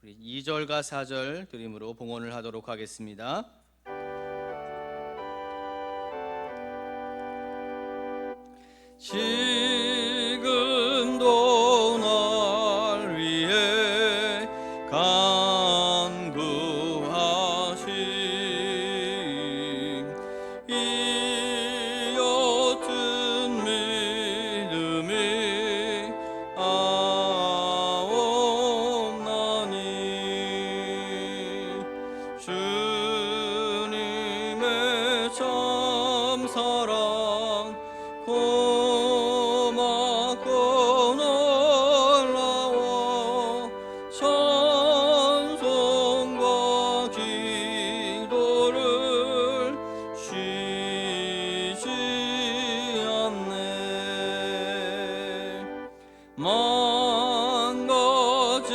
우리 2절과 4절 드림으로 봉헌을 하도록 하겠습니다. 지금도 날 위해 간구하심 이 옅은 믿음이 아옵나니 주님의 참 사랑 고맙고 놀라워 찬송과 기도를 쉬지 않네. 만 가지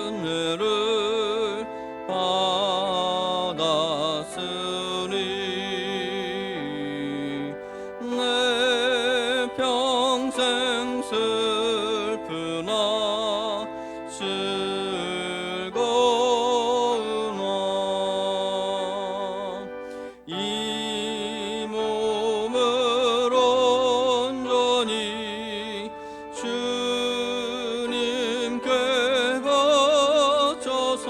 은혜를 받았으니 내 평생 슬프나 즐거우나 이 몸을 온전히 주님께 바쳐서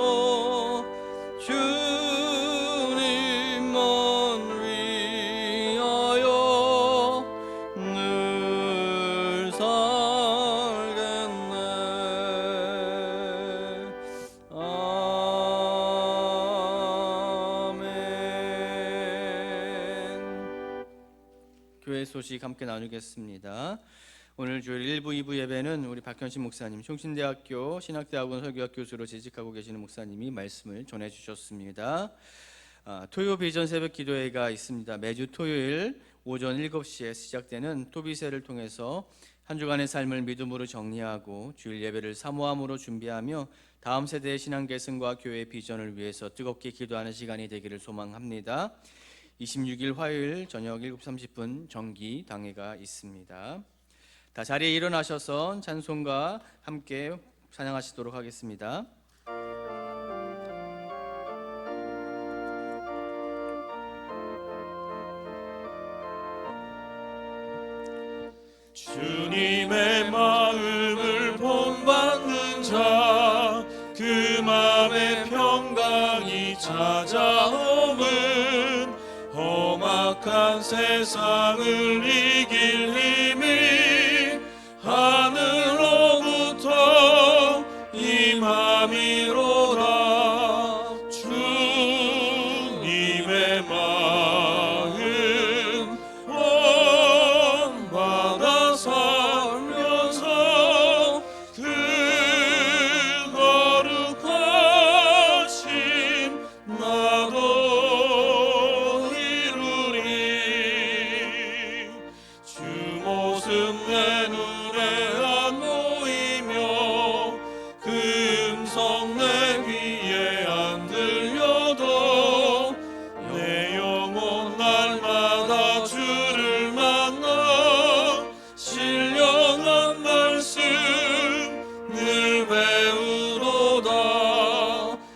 주님만 위하여 늘 살겠네. 아멘. 교회 소식 함께 나누겠습니다. 오늘 주일 1부, 2부 예배는 우리 박현신 목사님, 총신대학교 신학대학원 설교학 교수로 재직하고 계시는 목사님이 말씀을 전해주셨습니다. 토요 비전 새벽 기도회가 있습니다. 매주 토요일 오전 7시에 시작되는 토비세를 통해서 한 주간의 삶을 믿음으로 정리하고 주일 예배를 사모함으로 준비하며 다음 세대의 신앙 계승과 교회 비전을 위해서 뜨겁게 기도하는 시간이 되기를 소망합니다. 26일 화요일 저녁 7시 30분 정기 당회가 있습니다. 다 자리에 일어나셔서 찬송과 함께 찬양하시도록 하겠습니다. 주님의 마음을 본받는 자, 그 마음의 평강이 찾아오면 험악한 세상을 이길 힘이 하늘로부터 임함이로다. 주님의 마음 본받아 살면서 그 거룩하심 나도 이루리. 주 모습 내 눈에 안 보이며 그 음성 내 귀에 안 들려도 내 영혼 날마다 주를 만나 신령한 말씀 늘 배우도다.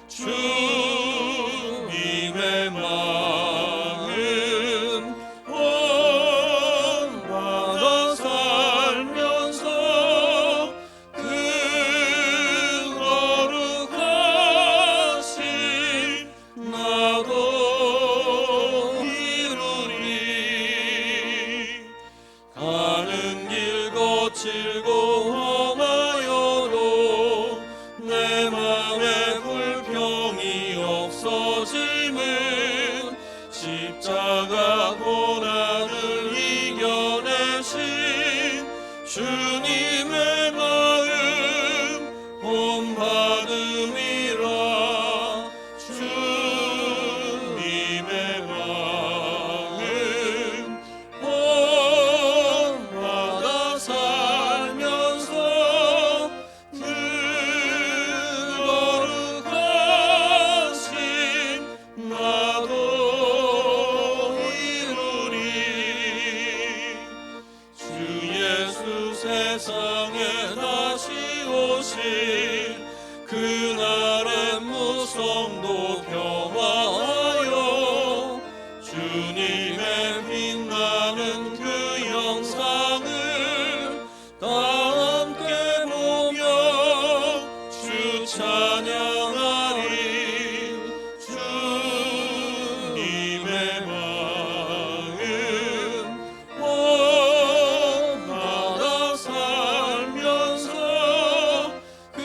주님의 마음 본받아 살면서 그 거룩하심 나도 이루리. 가는 길 거칠고 험하여도 내 맘에 불평이 없어짐은 십자가 고난을 이겨내신 주님의 마음 본받음이라. 주님의 마음 본받아 살면서 그 거룩하심 나도 이루리. 주 예수 세상에 다시 오실 그날의 무성도 평화하여 주님의 빛나는 그 영상을 다 함께 보며 주 찬양하리. 주님의 마음 본받아 살면서 그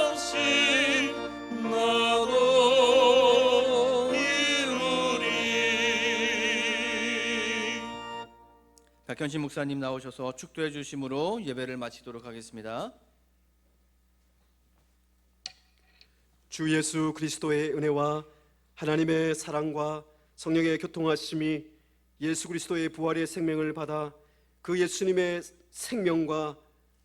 거룩하심 나도 이루리. 박현신 목사님 나오셔서 축도해 주심으로 예배를 마치도록 하겠습니다. 주 예수 그리스도의 은혜와 하나님의 사랑과 성령의 교통하심이 예수 그리스도의 부활의 생명을 받아 그 예수님의 생명과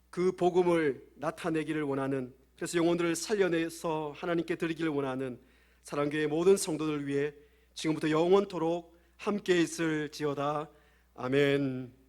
그 복음을 나타내기를 원하는, 그래서 영혼들을 살려내서 하나님께 드리기를 원하는 사랑교회 모든 성도들 위해 지금부터 영원토록 함께 있을지어다. 아멘.